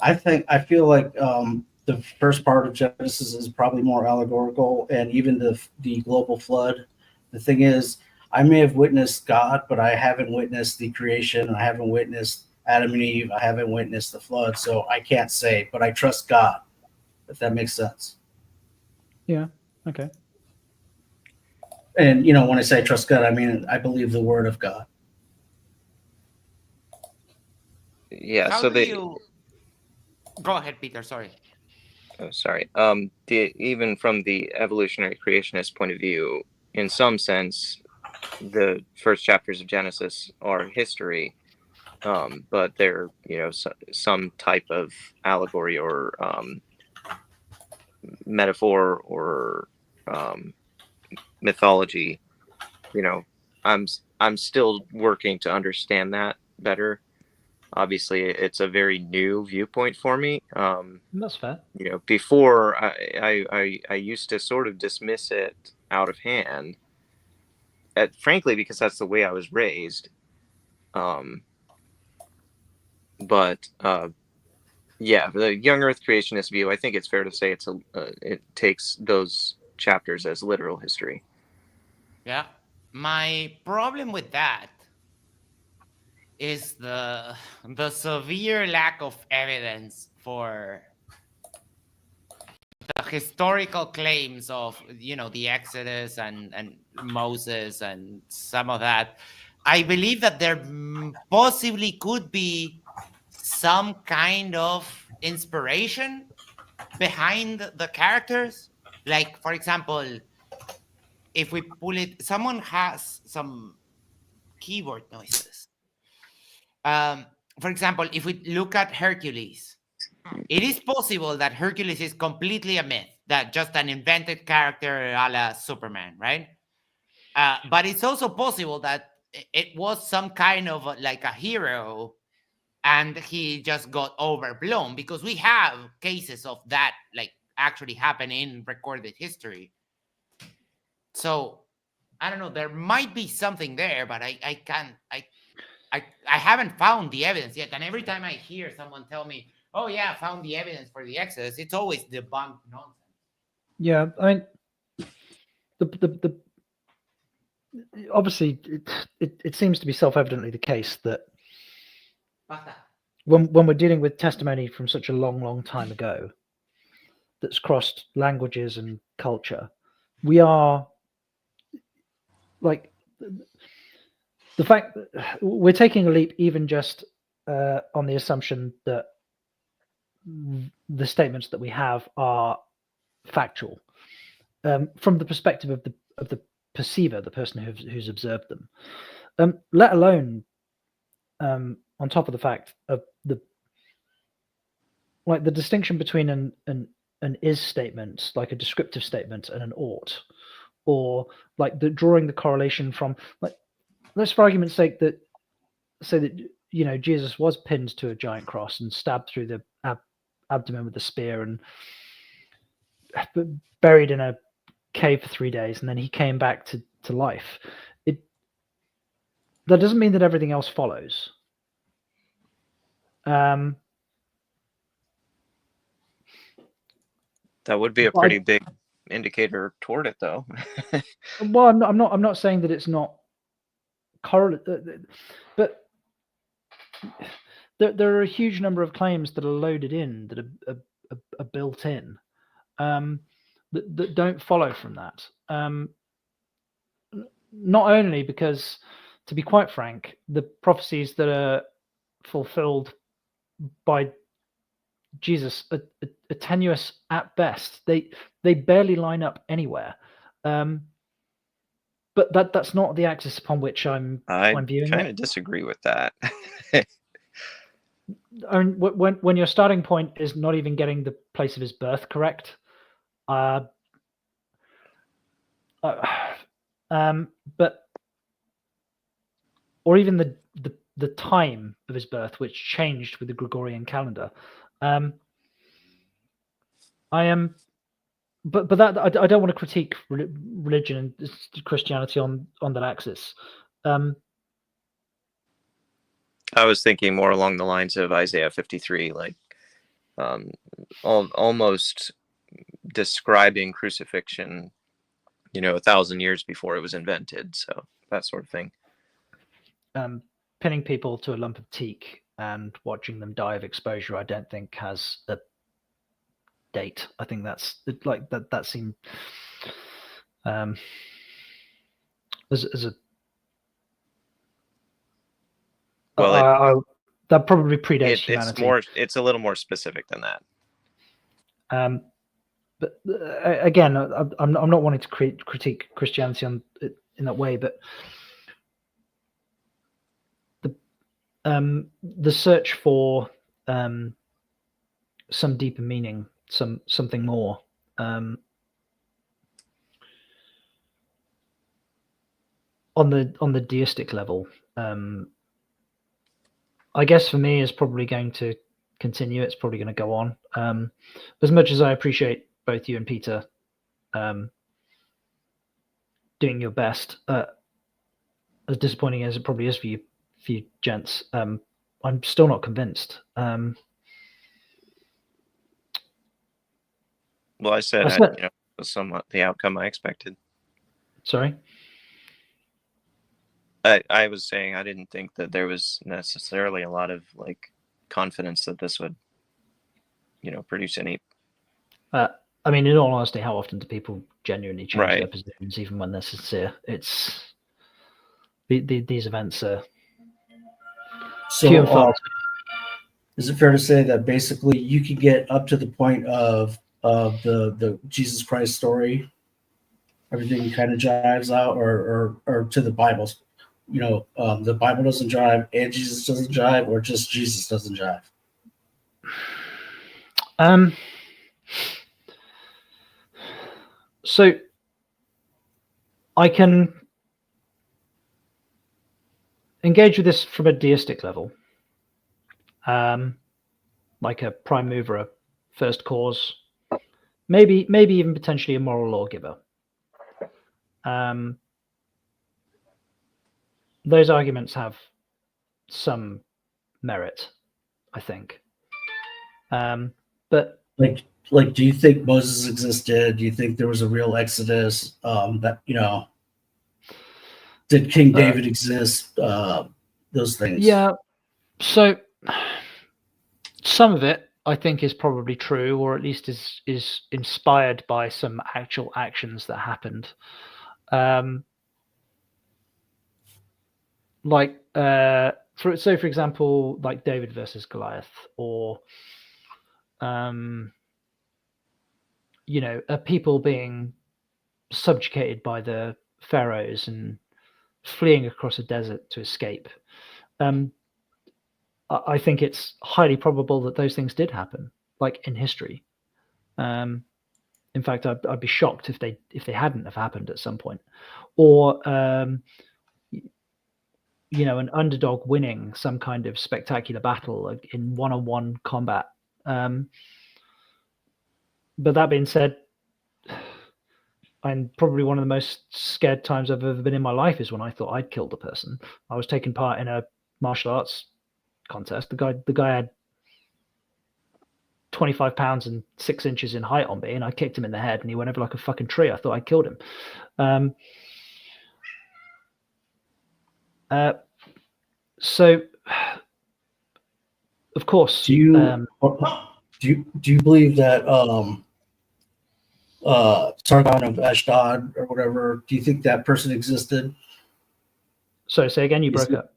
Speaker 4: I feel like the first part of Genesis is probably more allegorical, and even the global flood. The thing is, I may have witnessed God, but I haven't witnessed the creation. I haven't witnessed Adam and Eve. I haven't witnessed the flood, so I can't say. But I trust God. If that makes sense.
Speaker 2: Yeah. Okay.
Speaker 4: And when I say trust God, I mean I believe the word of God.
Speaker 1: Yeah.
Speaker 3: Go ahead, Peter. Sorry.
Speaker 1: Oh, sorry. Even from the evolutionary creationist point of view, in some sense, the first chapters of Genesis are history, but they're, some type of allegory or metaphor or mythology. I'm still working to understand that better. Obviously, it's a very new viewpoint for me.
Speaker 2: That's fair.
Speaker 1: Before I used to sort of dismiss it out of hand, frankly, because that's the way I was raised. But yeah, the young Earth creationist view, I think it's fair to say it takes those chapters as literal history.
Speaker 3: Yeah, my problem with that is the severe lack of evidence for the historical claims of the Exodus and Moses and some of that. I believe that there possibly could be some kind of inspiration behind the characters. Like, for example, if we pull it, someone has some keyboard noises. For example, if we look at Hercules, it is possible that Hercules is completely a myth, that just an invented character a la Superman, right? But it's also possible that it was some kind of like a hero and he just got overblown, because we have cases of that like actually happen in recorded history. So I don't know, there might be something there, but I can't, I haven't found the evidence yet. And every time I hear someone tell me, oh yeah, I found the evidence for the Exodus, it's always debunked nonsense.
Speaker 2: Yeah, I mean, the obviously it seems to be self-evidently the case that when we're dealing with testimony from such a long time ago that's crossed languages and culture, we are like the fact that we're taking a leap even just on the assumption that the statements that we have are factual from the perspective of the perceiver, the person who's observed them, let alone on top of the fact of the distinction between an is statement, like a descriptive statement, and an ought, or like drawing the correlation from, like, let's for argument's sake say that Jesus was pinned to a giant cross and stabbed through the abdomen with a spear and buried in a cave for 3 days, and then he came back to life. That doesn't mean that everything else follows.
Speaker 1: That would be a pretty big indicator toward it, though.
Speaker 2: Well, I'm not saying that it's not correlated, but there are a huge number of claims that are loaded in, that are built in, that don't follow from that. Not only because, to be quite frank, the prophecies that are fulfilled by Jesus are tenuous at best. They barely line up anywhere. But that's not the axis upon which I'm viewing it.
Speaker 1: I kind of disagree with that.
Speaker 2: I mean, when your starting point is not even getting the place of his birth correct, but or even the time of his birth, which changed with the Gregorian calendar. I am, but that I don't want to critique religion and Christianity on that axis.
Speaker 1: I was thinking more along the lines of Isaiah 53, like almost describing crucifixion, 1,000 years before it was invented. So that sort of thing.
Speaker 2: Pinning people to a lump of teak and watching them die of exposure, I don't think has a date. I think that's like that seemed as a that probably predates humanity.
Speaker 1: It's a little more specific than that.
Speaker 2: but again, I'm not wanting to critique Christianity in that way, but the search for some deeper meaning, something more. On the deistic level, I guess for me is probably going to continue. It's probably going to go on. As much as I appreciate both you and Peter doing your best, as disappointing as it probably is for you gents, I'm still not convinced.
Speaker 1: Well, I said was somewhat the outcome I expected.
Speaker 2: Sorry?
Speaker 1: I was saying I didn't think that there was necessarily a lot of confidence that this would, produce any.
Speaker 2: I mean, in all honesty, how often do people genuinely change their positions, even when they're sincere? It's these events are few and far.
Speaker 4: Is it fair to say that basically you could get up to the point of the Jesus Christ story, everything kind of jives out, or to the Bible? The Bible doesn't jive and Jesus doesn't jive, or just Jesus doesn't jive?
Speaker 2: So I can engage with this from a deistic level, like a prime mover, a first cause, maybe even potentially a moral lawgiver. Those arguments have some merit, I think. But
Speaker 4: do you think Moses existed? Do you think there was a real Exodus? Did King David exist? Those things.
Speaker 2: Yeah. So some of it, I think, is probably true, or at least is inspired by some actual actions that happened. For example, like David versus Goliath, or people being subjugated by the pharaohs and fleeing across a desert to escape. I think it's highly probable that those things did happen, like in history. In fact, I'd be shocked if they hadn't have happened at some point, or an underdog winning some kind of spectacular battle in one-on-one combat. But that being said, and probably one of the most scared times I've ever been in my life is when I thought I'd killed a person. I was taking part in a martial arts contest. The guy had 25 pounds and 6 inches in height on me, and I kicked him in the head, and he went over like a fucking tree. I thought I killed him. So, of course,
Speaker 4: do you believe that Sargon of Ashdod or whatever? Do you think that person existed?
Speaker 2: Sorry, say again. You broke up.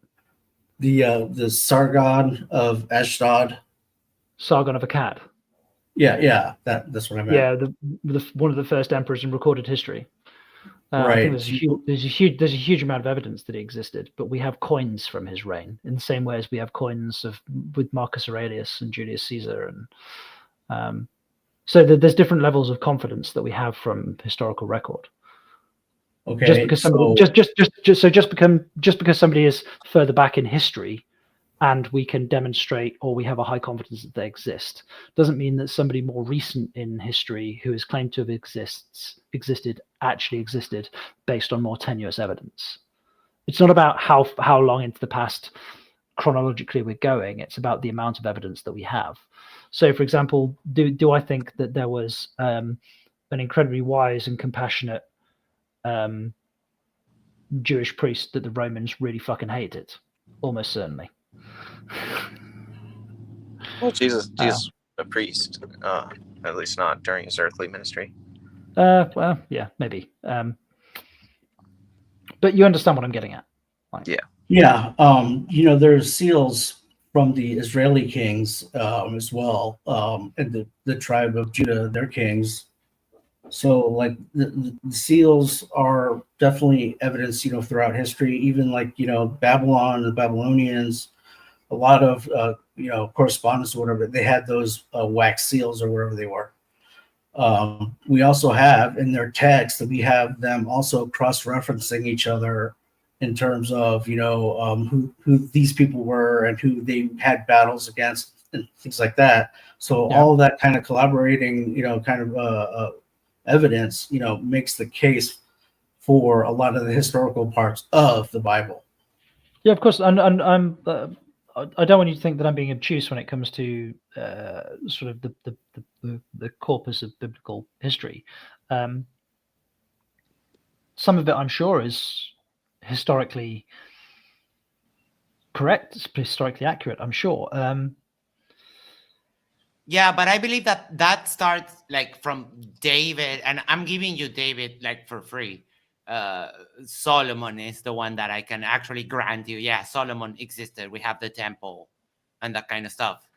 Speaker 4: The Sargon of Ashdod.
Speaker 2: Sargon of Akkad.
Speaker 4: Yeah, that's what I meant.
Speaker 2: Yeah, one of the first emperors in recorded history.
Speaker 4: Right.
Speaker 2: I think there's a huge amount of evidence that he existed, but we have coins from his reign in the same way as we have coins with Marcus Aurelius and Julius Caesar, and so there's different levels of confidence that we have from historical record.
Speaker 4: Okay.
Speaker 2: Just because somebody is further back in history, and we can demonstrate, or we have a high confidence that they exist, doesn't mean that somebody more recent in history who is claimed to have existed actually existed based on more tenuous evidence. It's not about how long into the past chronologically we're going. It's about the amount of evidence that we have. So, for example, do I think that there was an incredibly wise and compassionate Jewish priest that the Romans really fucking hated? Almost certainly.
Speaker 1: Well, Jesus was a priest, at least not during his earthly ministry.
Speaker 2: Well, yeah, maybe. But you understand what I'm getting at.
Speaker 4: Yeah. There's seals from the Israeli kings as well, and the tribe of Judah, their kings. So like the seals are definitely evidence, throughout history, even like, Babylon, the Babylonians, a lot of, correspondence or whatever, they had those wax seals or whatever they were. We also have in their text that we have them also cross-referencing each other in terms of, who these people were and who they had battles against and things like that. So all of that kind of collaborating, kind of evidence, makes the case for a lot of the historical parts of the Bible.
Speaker 2: Yeah, of course. And I'm I don't want you to think that I'm being obtuse when it comes to sort of the corpus of biblical history. Some of it, I'm sure, is historically correct, it's historically accurate, I'm sure.
Speaker 3: Yeah, but I believe that starts like from David, and I'm giving you David like for free. Solomon is the one that I can actually grant you. Yeah, Solomon existed. We have the temple and that kind of stuff.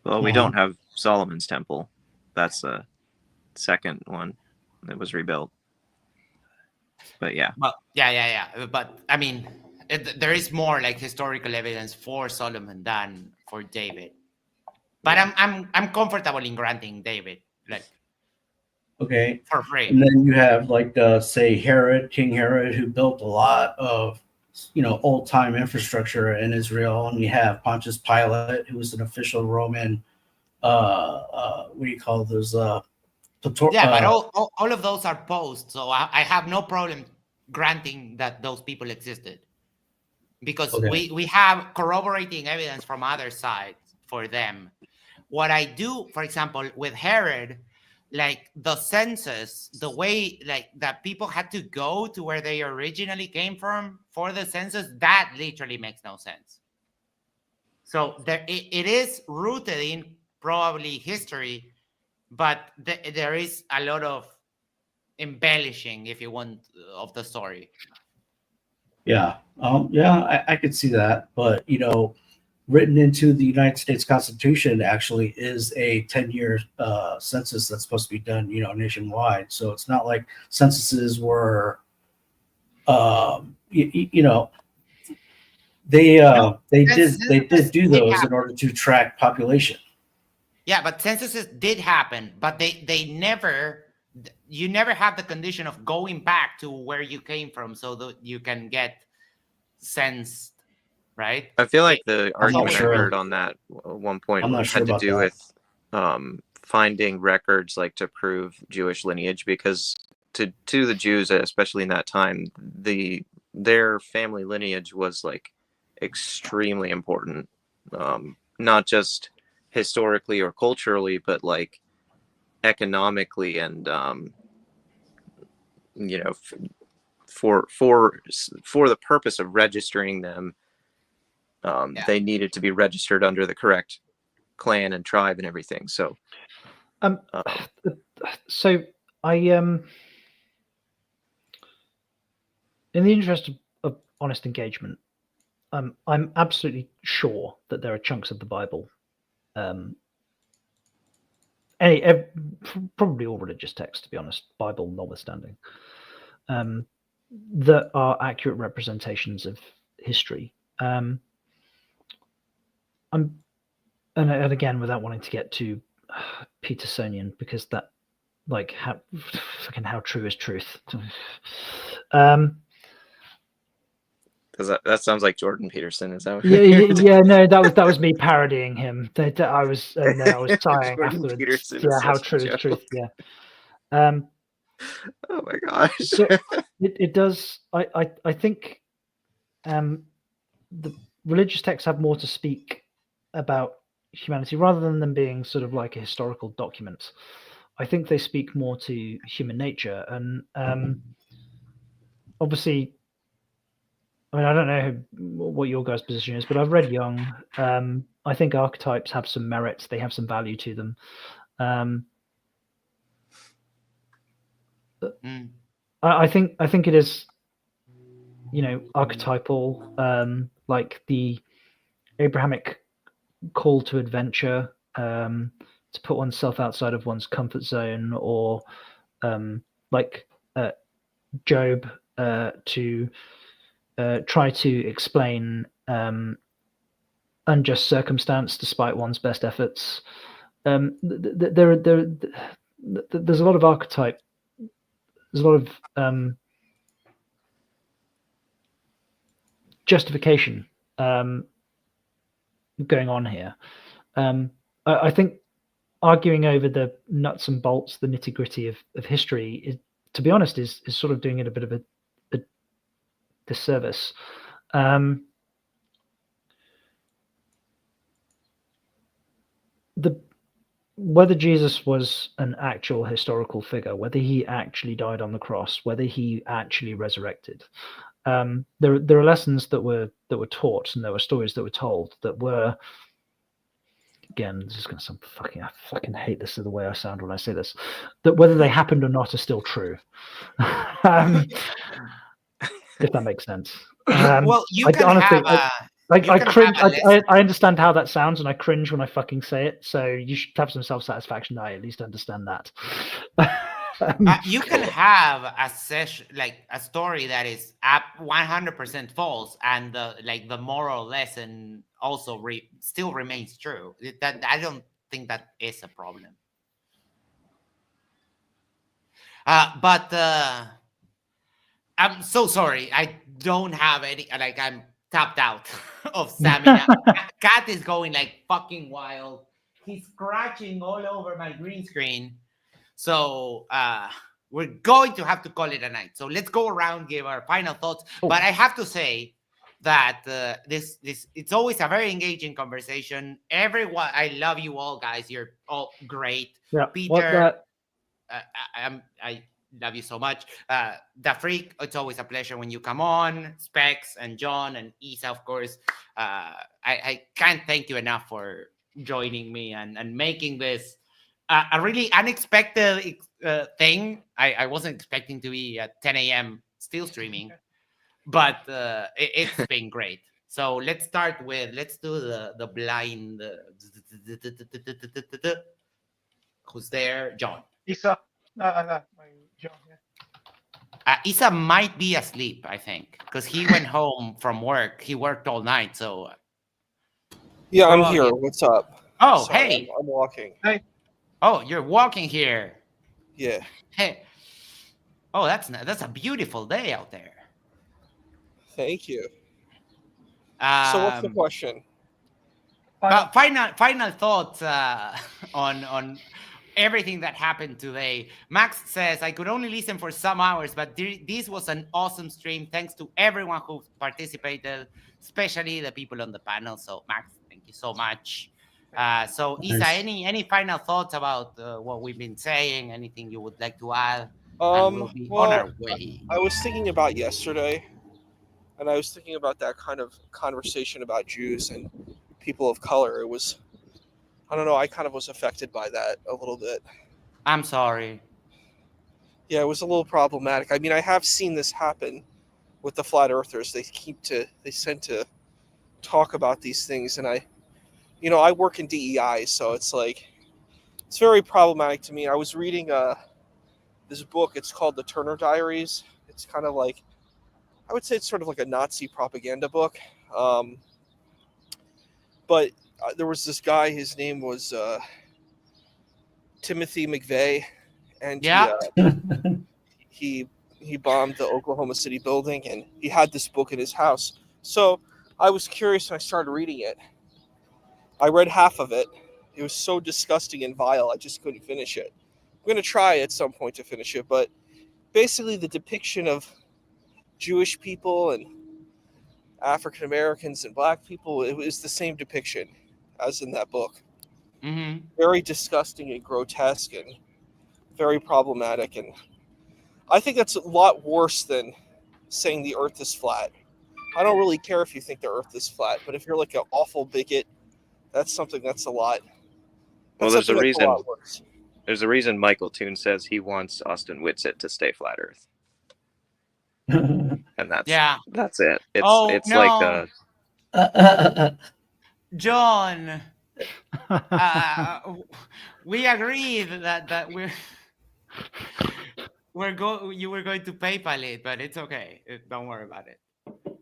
Speaker 1: Well, we don't have Solomon's temple. That's a second one that was rebuilt. But yeah.
Speaker 3: Well, yeah. But I mean, there is more like historical evidence for Solomon than for David. But I'm comfortable in granting David, like,
Speaker 4: okay,
Speaker 3: for free.
Speaker 4: And then you have like say King Herod, who built a lot of old time infrastructure in Israel, and you have Pontius Pilate, who was an official Roman. What do you call those?
Speaker 3: But all of those are post, so I have no problem granting that those people existed, because we have corroborating evidence from other sides for them. What I do, for example, with Herod, like the census, the way like that people had to go to where they originally came from for the census, that literally makes no sense. So it is rooted in probably history, but there is a lot of embellishing, if you want, of the story.
Speaker 4: Yeah, I could see that, but written into the United States Constitution actually is a 10-year census that's supposed to be done, nationwide. So it's not like censuses were, they did do those in order to track population.
Speaker 3: Yeah, but censuses did happen, but you never have the condition of going back to where you came from so that you can get censed. Right.
Speaker 1: I feel like the argument I heard on that at one point had to do with finding records like to prove Jewish lineage, because to the Jews, especially in that time, their family lineage was like extremely important, not just historically or culturally, but like economically and for the purpose of registering them. They needed to be registered under the correct clan and tribe and everything. So,
Speaker 2: so I in the interest of honest engagement, I'm absolutely sure that there are chunks of the Bible, probably all religious texts, to be honest, Bible notwithstanding, that are accurate representations of history. And again, without wanting to get too Petersonian, because that, like, how true is truth?
Speaker 1: Because that sounds like Jordan Peterson. Is that what
Speaker 2: yeah, no, that was me parodying him. I was sighing afterwards. How true is truth? Yeah.
Speaker 1: Oh my gosh.
Speaker 2: So it does. I think the religious texts have more to speak about humanity rather than them being sort of like a historical document. I think they speak more to human nature, and obviously, I mean, I don't know what your guys' position is, but I've read Young. I think archetypes have some merit; they have some value to them. I think it is, archetypal, like the Abrahamic call to adventure, to put oneself outside of one's comfort zone, or like Job, to try to explain unjust circumstance despite one's best efforts. There's a lot of archetype. There's a lot of justification going on here. I think arguing over the nuts and bolts, the nitty gritty of history, is, to be honest, is sort of doing it a bit of a disservice. Whether Jesus was an actual historical figure, whether he actually died on the cross, whether he actually resurrected, there are lessons that were taught, and there were stories that were told that were, again, this is going to sound I fucking hate this, the way I sound when I say this, that whether they happened or not are still true. If that makes sense.
Speaker 3: Well, you can honestly,
Speaker 2: I cringe. I understand how that sounds, and I cringe when I fucking say it. So you should have some self-satisfaction. I at least understand that.
Speaker 3: You can have a session, like a story that is 100% false, and the moral lesson also still remains true. That I don't think that is a problem. But I'm so sorry. I don't have any. Like, I'm tapped out of stamina. Cat is going like fucking wild. He's scratching all over my green screen. So we're going to have to call it a night. So let's go around, give our final thoughts. Oh. But I have to say that this it's always a very engaging conversation. Everyone, I love you all, guys. You're all great.
Speaker 2: Yeah.
Speaker 3: Peter, I love you so much. The Freak, it's always a pleasure when you come on. Specs and John and Isa, of course. I can't thank you enough for joining me and making this a really unexpected thing. I wasn't expecting to be at 10 a.m. still streaming, but it's been great. So let's do the blind. Who's there? John.
Speaker 5: Isa. No, John. Yeah.
Speaker 3: Isa might be asleep, I think, because he went home from work. He worked all night, so.
Speaker 6: Yeah, I'm here. What's up?
Speaker 3: Oh, sorry, hey.
Speaker 6: I'm walking.
Speaker 5: Hey.
Speaker 3: Oh, you're walking here.
Speaker 6: Yeah.
Speaker 3: Hey. Oh, that's a beautiful day out there.
Speaker 6: Thank you. So what's the question?
Speaker 3: Final thoughts on everything that happened today. Max says, I could only listen for some hours, but this was an awesome stream. Thanks to everyone who participated, especially the people on the panel. So Max, thank you so much. So Isa, any final thoughts about what we've been saying? Anything you would like to add? We'll be on our way.
Speaker 6: I was thinking about yesterday, and I was thinking about that kind of conversation about Jews and people of color. It was, I don't know, I kind of was affected by that a little bit.
Speaker 3: I'm sorry.
Speaker 6: Yeah, it was a little problematic. I mean, I have seen this happen with the flat earthers. They tend to talk about these things, and I work in DEI, so it's very problematic to me. I was reading this book. It's called The Turner Diaries. It's kind of like, I would say it's sort of like a Nazi propaganda book. But there was this guy, his name was Timothy McVeigh, and he bombed the Oklahoma City building, and he had this book in his house. So I was curious, and I started reading it. I read half of it. It was so disgusting and vile, I just couldn't finish it. I'm going to try at some point to finish it, but basically the depiction of Jewish people and African Americans and black people, it was the same depiction as in that book.
Speaker 3: Mm-hmm.
Speaker 6: Very disgusting and grotesque and very problematic. And I think that's a lot worse than saying the earth is flat. I don't really care if you think the earth is flat, but if you're like an awful bigot, that's something that's a lot.
Speaker 1: Well, there's a reason. There's a reason Michael Toon says he wants Austin Witsit to stay flat earth. And that's it. It's
Speaker 3: no.
Speaker 1: like
Speaker 3: John, we agreed that You were going to PayPal it, but it's okay. Don't worry about it.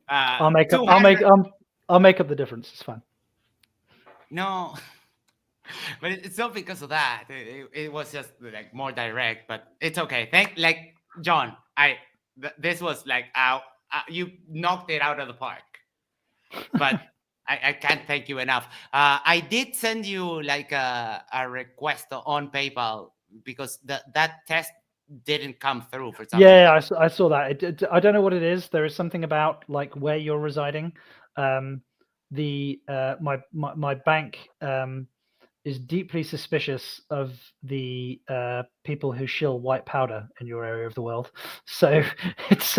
Speaker 2: I'll make up the difference. It's fine.
Speaker 3: No, but it's not because of that. It was just like more direct, but it's okay. John. This was like you knocked it out of the park. But I can't thank you enough. I did send you like a request on PayPal because that test didn't come through for some reason.
Speaker 2: Yeah, I saw that. I don't know what it is. There is something about like where you're residing. My bank is deeply suspicious of the people who shill white powder in your area of the world. So it's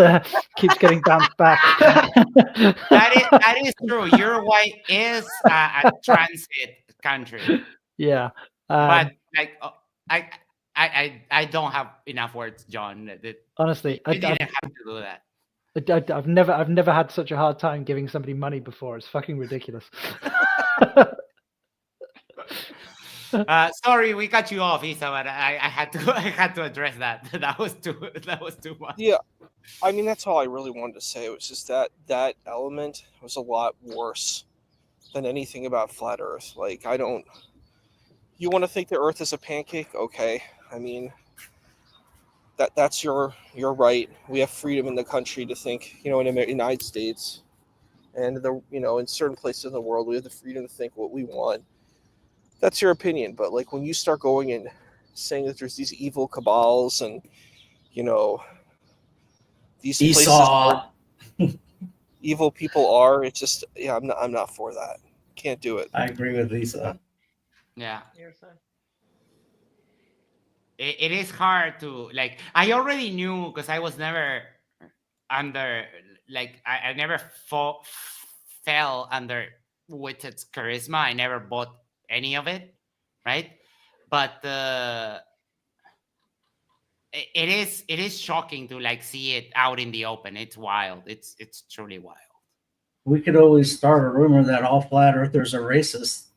Speaker 2: keeps getting bounced back.
Speaker 3: That is true. Uruguay is a transit country.
Speaker 2: Yeah,
Speaker 3: but like I don't have enough words, John.
Speaker 2: Honestly,
Speaker 3: I didn't have to do that.
Speaker 2: I've never had such a hard time giving somebody money before. It's fucking ridiculous.
Speaker 3: Sorry, we cut you off, Isa, but I had to address that. That was too much.
Speaker 6: Yeah, I mean that's all I really wanted to say. It was just that element was a lot worse than anything about flat Earth. Like you want to think the Earth is a pancake? Okay, I mean that's your right. We have freedom in the country to think, in the United States, and in certain places in the world, we have the freedom to think what we want. That's your opinion, but like when you start going and saying that there's these evil cabals and these
Speaker 4: Esau.
Speaker 6: places evil people are, it's just I'm not for that. Can't do it.
Speaker 4: I agree with Lisa.
Speaker 3: Yeah. It is hard to like. I already knew because I was never under I never fell under Witsit's charisma. I never bought any of it, right? But it is shocking to like see it out in the open. It's wild. It's truly wild.
Speaker 4: We could always start a rumor that all flat earthers are racist.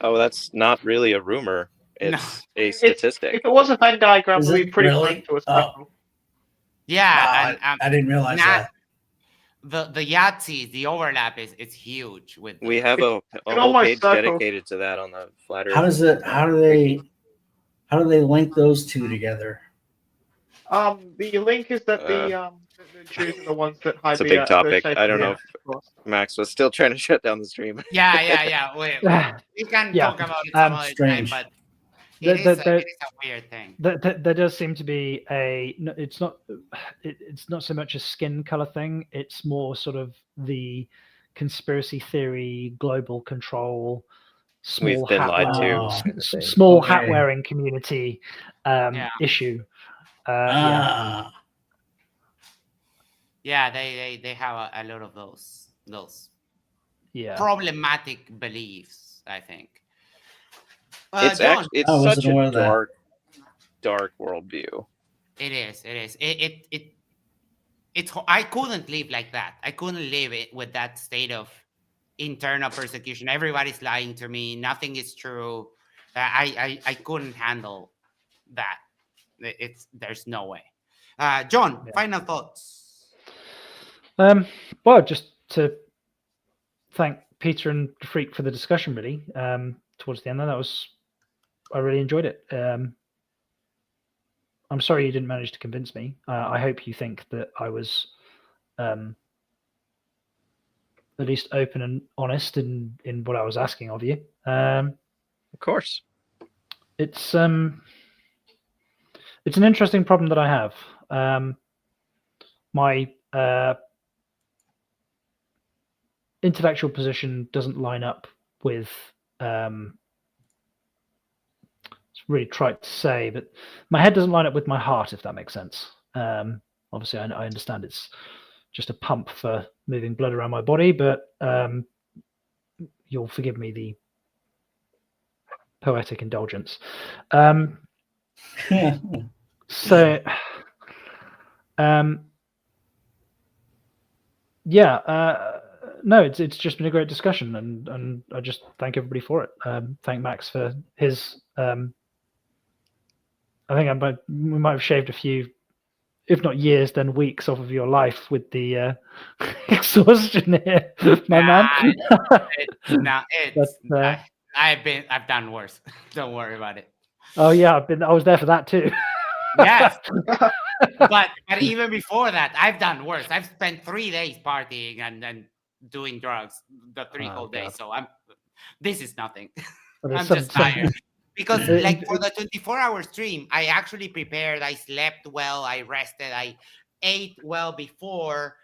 Speaker 1: Oh, that's not really a rumor. It's a statistic.
Speaker 5: If it was a Venn diagram, it would be pretty
Speaker 4: really?
Speaker 5: close to a circle.
Speaker 3: Yeah,
Speaker 4: wow, I didn't realize that.
Speaker 3: The Yahtzees, the overlap is huge.
Speaker 1: We have a whole page dedicated to that on the flat Earth.
Speaker 4: How do they link those two together?
Speaker 5: The link is that the Jews are the ones that hide.
Speaker 1: It's a big topic. I don't know if Max was still trying to shut down the stream.
Speaker 3: Yeah. Wait. We can talk about it some other time, but it is a weird thing.
Speaker 2: There does seem to be it's not so much a skin color thing. It's more sort of the conspiracy theory, global control, small hat wearing community issue.
Speaker 3: Yeah, they have a lot of those problematic beliefs, I think.
Speaker 1: It's such a dark worldview.
Speaker 3: It is. It's I couldn't live like that. I couldn't live it with that state of internal persecution. Everybody's lying to me. Nothing is true. I couldn't handle that. There's no way. John, final thoughts.
Speaker 2: Well, just to thank Peter and Freak for the discussion. Really, towards the end, I really enjoyed it. I'm sorry you didn't manage to convince me. I hope you think that I was at least open and honest in what I was asking of you.
Speaker 1: Of course,
Speaker 2: it's an interesting problem that I have. My intellectual position doesn't line up with it's really trite to say, but my head doesn't line up with my heart, if that makes sense. Obviously I understand it's just a pump for moving blood around my body, but you'll forgive me the poetic indulgence. No, it's just been a great discussion, and I just thank everybody for it. Thank Max for his I think we might have shaved a few, if not years, then weeks off of your life with the exhaustion here, my man.
Speaker 3: I've done worse. Don't worry about it.
Speaker 2: Oh yeah, I was there for that too.
Speaker 3: Yes. but even before that, I've done worse. I've spent 3 days partying and doing drugs the 3 whole days. So this is nothing. I'm just tired. Because like for the 24-hour stream, I actually prepared. I slept well. I rested. I ate well before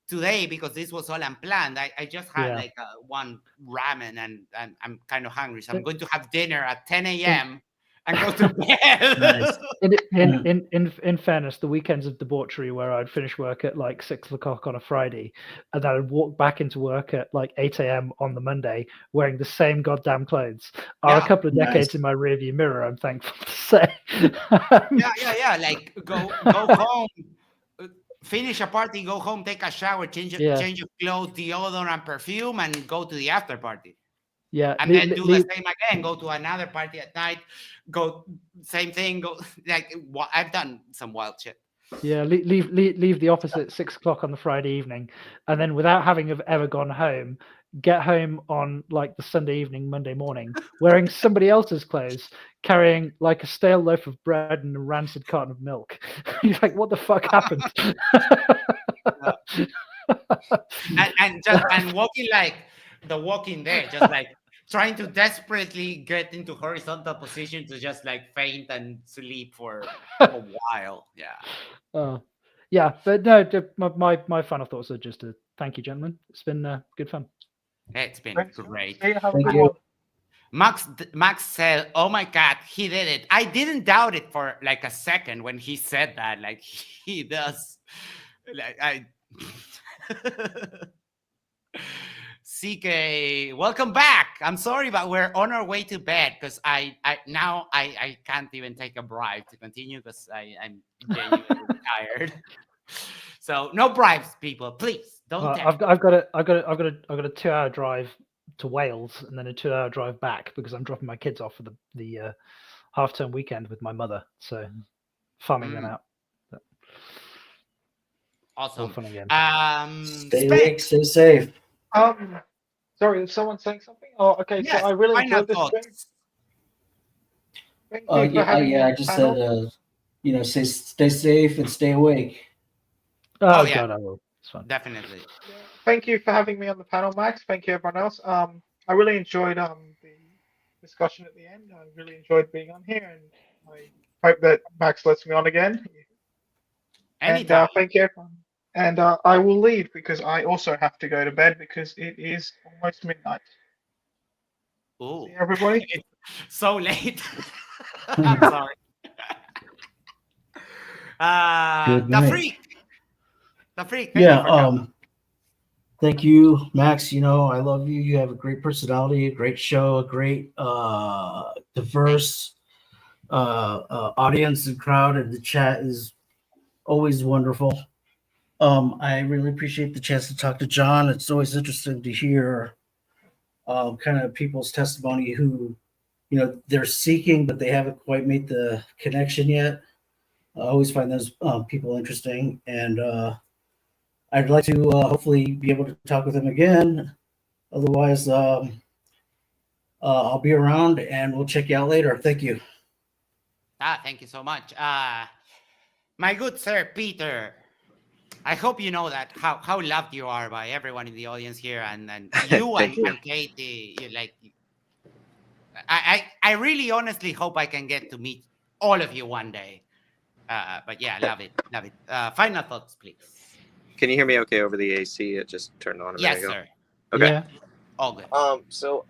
Speaker 3: today because this was all unplanned. I just had like one ramen and I'm kind of hungry. So I'm going to have dinner at 10 a.m. and go to bed.
Speaker 2: Nice. In fairness, the weekends of debauchery where I'd finish work at like 6 o'clock on a Friday, and then I'd walk back into work at like 8 a.m. on the Monday wearing the same goddamn clothes are a couple of decades in my rearview mirror, I'm thankful to say.
Speaker 3: Yeah. Like go home, finish a party, go home, take a shower, change your clothes, deodorant, and perfume, and go to the after party.
Speaker 2: Yeah,
Speaker 3: and then do the same again. Go to another party at night. Go same thing. Go like I've done some wild shit.
Speaker 2: Yeah, leave the office at 6 o'clock on the Friday evening, and then without having ever gone home, get home on like the Sunday evening, Monday morning, wearing somebody else's clothes, carrying like a stale loaf of bread and a rancid carton of milk. You're like, what the fuck happened?
Speaker 3: and walking like The Walking Dead, just like trying to desperately get into horizontal position to just like faint and sleep for a while.
Speaker 2: Yeah, but no, my final thoughts are just a thank you, gentlemen. It's been good fun.
Speaker 3: It's been great.
Speaker 5: Thank you.
Speaker 3: Max said, "Oh my God, he did it." I didn't doubt it for like a second when he said that. Like he does. Like CK, welcome back. I'm sorry, but we're on our way to bed because I can't even take a bribe to continue because I'm genuinely tired. So no bribes, people, please don't.
Speaker 2: I've got a 2-hour drive to Wales and then a 2-hour drive back because I'm dropping my kids off for the half-term weekend with my mother. So farming them out. But
Speaker 3: awesome.
Speaker 2: All fun again.
Speaker 4: Stay safe.
Speaker 5: Sorry, is someone saying something? Oh, okay. Yes, so I really enjoyed this stream.
Speaker 4: I just said, stay safe and stay awake.
Speaker 2: Oh yeah, God, I will. It's fun.
Speaker 3: Definitely.
Speaker 5: Yeah. Thank you for having me on the panel, Max. Thank you, everyone else. I really enjoyed the discussion at the end. I really enjoyed being on here, and I hope that Max lets me on again.
Speaker 3: Anytime.
Speaker 5: And thank you, everyone. And I will leave because I also have to go to bed because it is almost midnight.
Speaker 3: Oh,
Speaker 5: everybody!
Speaker 3: It's so late. I'm sorry. The freak.
Speaker 4: Thank you, Max. I love you. You have a great personality, a great show, a great diverse audience and crowd, and the chat is always wonderful. I really appreciate the chance to talk to John. It's always interesting to hear kind of people's testimony who, they're seeking, but they haven't quite made the connection yet. I always find those people interesting, and I'd like to hopefully be able to talk with him again. Otherwise, I'll be around, and we'll check you out later. Thank you.
Speaker 3: Thank you so much. My good sir, Peter, I hope you know that how loved you are by everyone in the audience here, and you and Katie. I really honestly hope I can get to meet all of you one day. But yeah, love it. Final thoughts, please.
Speaker 1: Can you hear me okay over the AC? It just turned on a minute ago.
Speaker 3: Yes, sir.
Speaker 1: Okay.
Speaker 2: Yeah.
Speaker 3: All good.
Speaker 1: So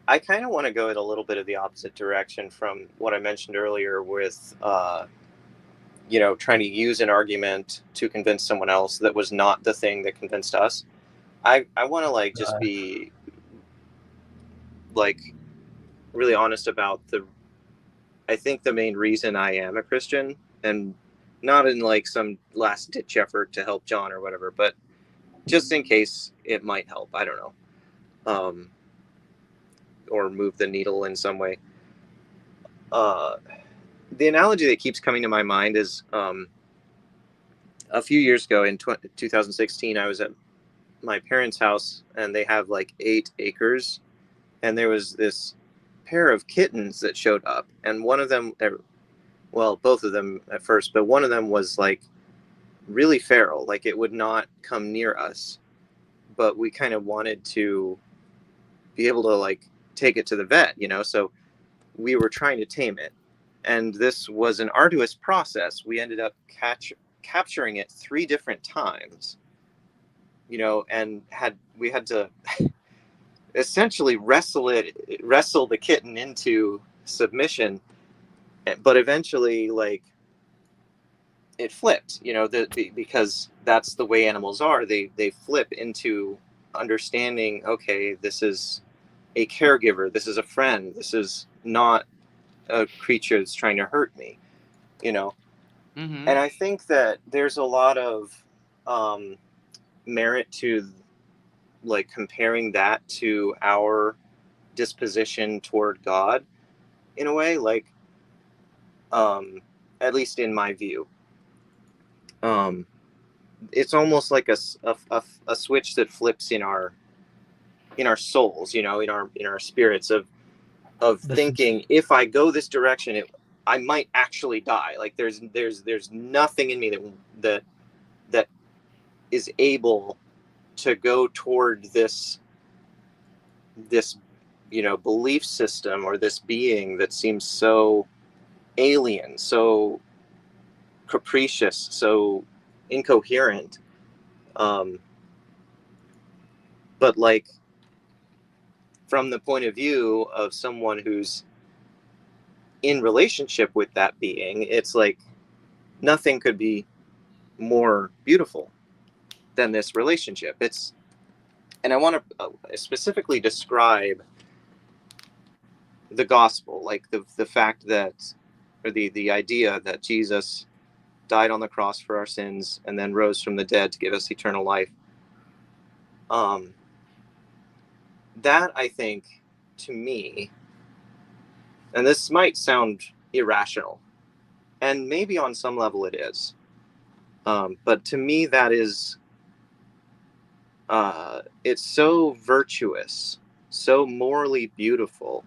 Speaker 1: I kind of want to go in a little bit of the opposite direction from what I mentioned earlier with, trying to use an argument to convince someone else that was not the thing that convinced us. I want to just be really honest about I think the main reason I am a Christian, and not in some last ditch effort to help John or whatever, but just in case it might help. I don't know. Or move the needle in some way. the analogy that keeps coming to my mind is a few years ago in 2016, I was at my parents' house, and they have like 8 acres, and there was this pair of kittens that showed up, and one of them, well, both of them at first, but one of them was like really feral, like it would not come near us, but we kind of wanted to be able to like take it to the vet, you know, so we were trying to tame it, and this was an arduous process. We ended up capturing it 3 different times, you know, and we had to essentially wrestle the kitten into submission, but eventually like it flipped, you know, because that's the way animals are. They flip into understanding, okay, this is a caregiver, this is a friend, this is not a creature that's trying to hurt me, you know.
Speaker 3: Mm-hmm.
Speaker 1: And I think that there's a lot of merit to like comparing that to our disposition toward God in a way, like at least in my view, it's almost like a switch that flips in our souls, you know, in our spirits of thinking, if I go this direction, I might actually die. Like there's nothing in me that is able to go toward this you know, belief system or this being that seems so alien, so capricious, so incoherent. But like from the point of view of someone who's in relationship with that being, it's like nothing could be more beautiful than this relationship. And I want to specifically describe the gospel, like the fact that, or the idea that Jesus died on the cross for our sins and then rose from the dead to give us eternal life. That, I think, to me, and this might sound irrational, and maybe on some level it is, but to me that is, it's so virtuous, so morally beautiful,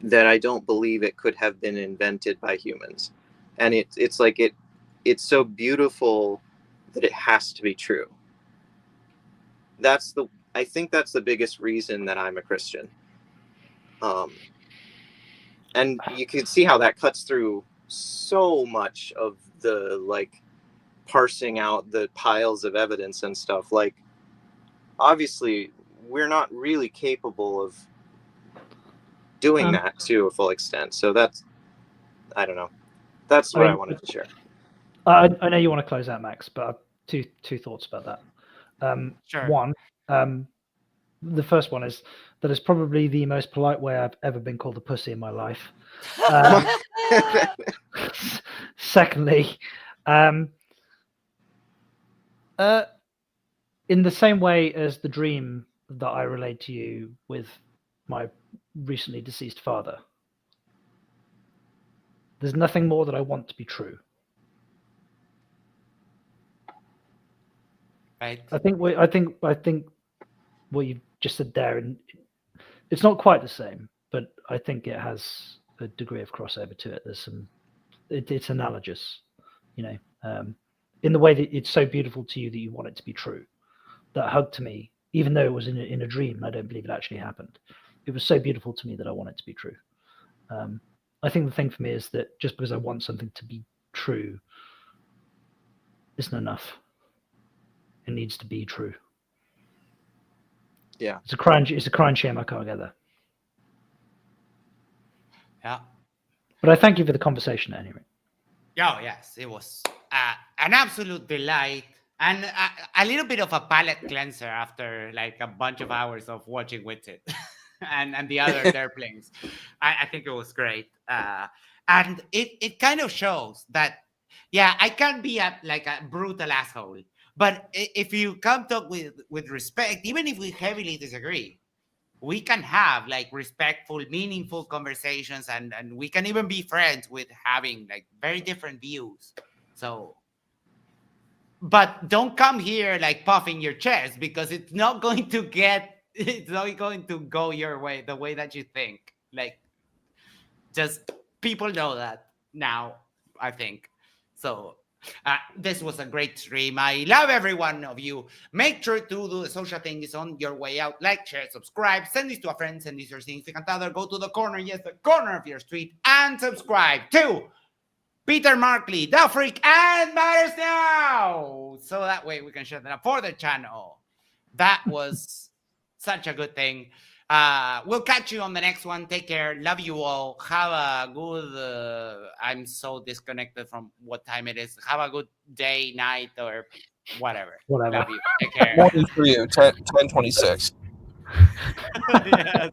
Speaker 1: that I don't believe it could have been invented by humans. And it's like it's so beautiful that it has to be true. I think that's the biggest reason that I'm a Christian. And you can see how that cuts through so much of the like parsing out the piles of evidence and stuff. Like obviously we're not really capable of doing that to a full extent. So that's, I don't know. That's what I wanted to share.
Speaker 2: I know you want to close out, Max, but two thoughts about that.
Speaker 3: Sure.
Speaker 2: One, the first one is that is probably the most polite way I've ever been called a pussy in my life. Secondly, in the same way as the dream that I relayed to you with my recently deceased father, there's nothing more that I want to be true.
Speaker 3: Right.
Speaker 2: I think what you just said there, and it's not quite the same, but I think it has a degree of crossover to it. There's some, it's analogous, you know, in the way that it's so beautiful to you that you want it to be true. That hug to me, even though it was in a dream, I don't believe it actually happened. It was so beautiful to me that I want it to be true. I think the thing for me is that just because I want something to be true isn't enough. It needs to be true.
Speaker 1: Yeah.
Speaker 2: It's a crying shame I can't get there.
Speaker 3: Yeah.
Speaker 2: But I thank you for the conversation anyway.
Speaker 3: Oh, yes. It was an absolute delight and a little bit of a palate cleanser after like a bunch of hours of watching Witsit and the other Derplings. I think it was great. And it kind of shows that, yeah, I can be like a brutal asshole. But if you come talk with respect, even if we heavily disagree, we can have like respectful, meaningful conversations, and we can even be friends with having like very different views. So, but don't come here like puffing your chest, because it's not going to go your way, the way that you think. Like, just people know that now, I think. So this was a great stream. I love every one of you. Make sure to do the social things on your way out. Like, share, subscribe, send this to a friend, send this to your significant other. Go to the corner, yes, the corner of your street, and subscribe to Peter Markley, The Freak, and Matters Now, so that way we can shut that up for the channel. That was such a good thing. We'll catch you on the next one. Take care. Love you all. Have a good I'm so disconnected from what time it is. Have a good day, night, or whatever. Love you. Take care.
Speaker 6: Morning for you, 10:26.
Speaker 3: Yes.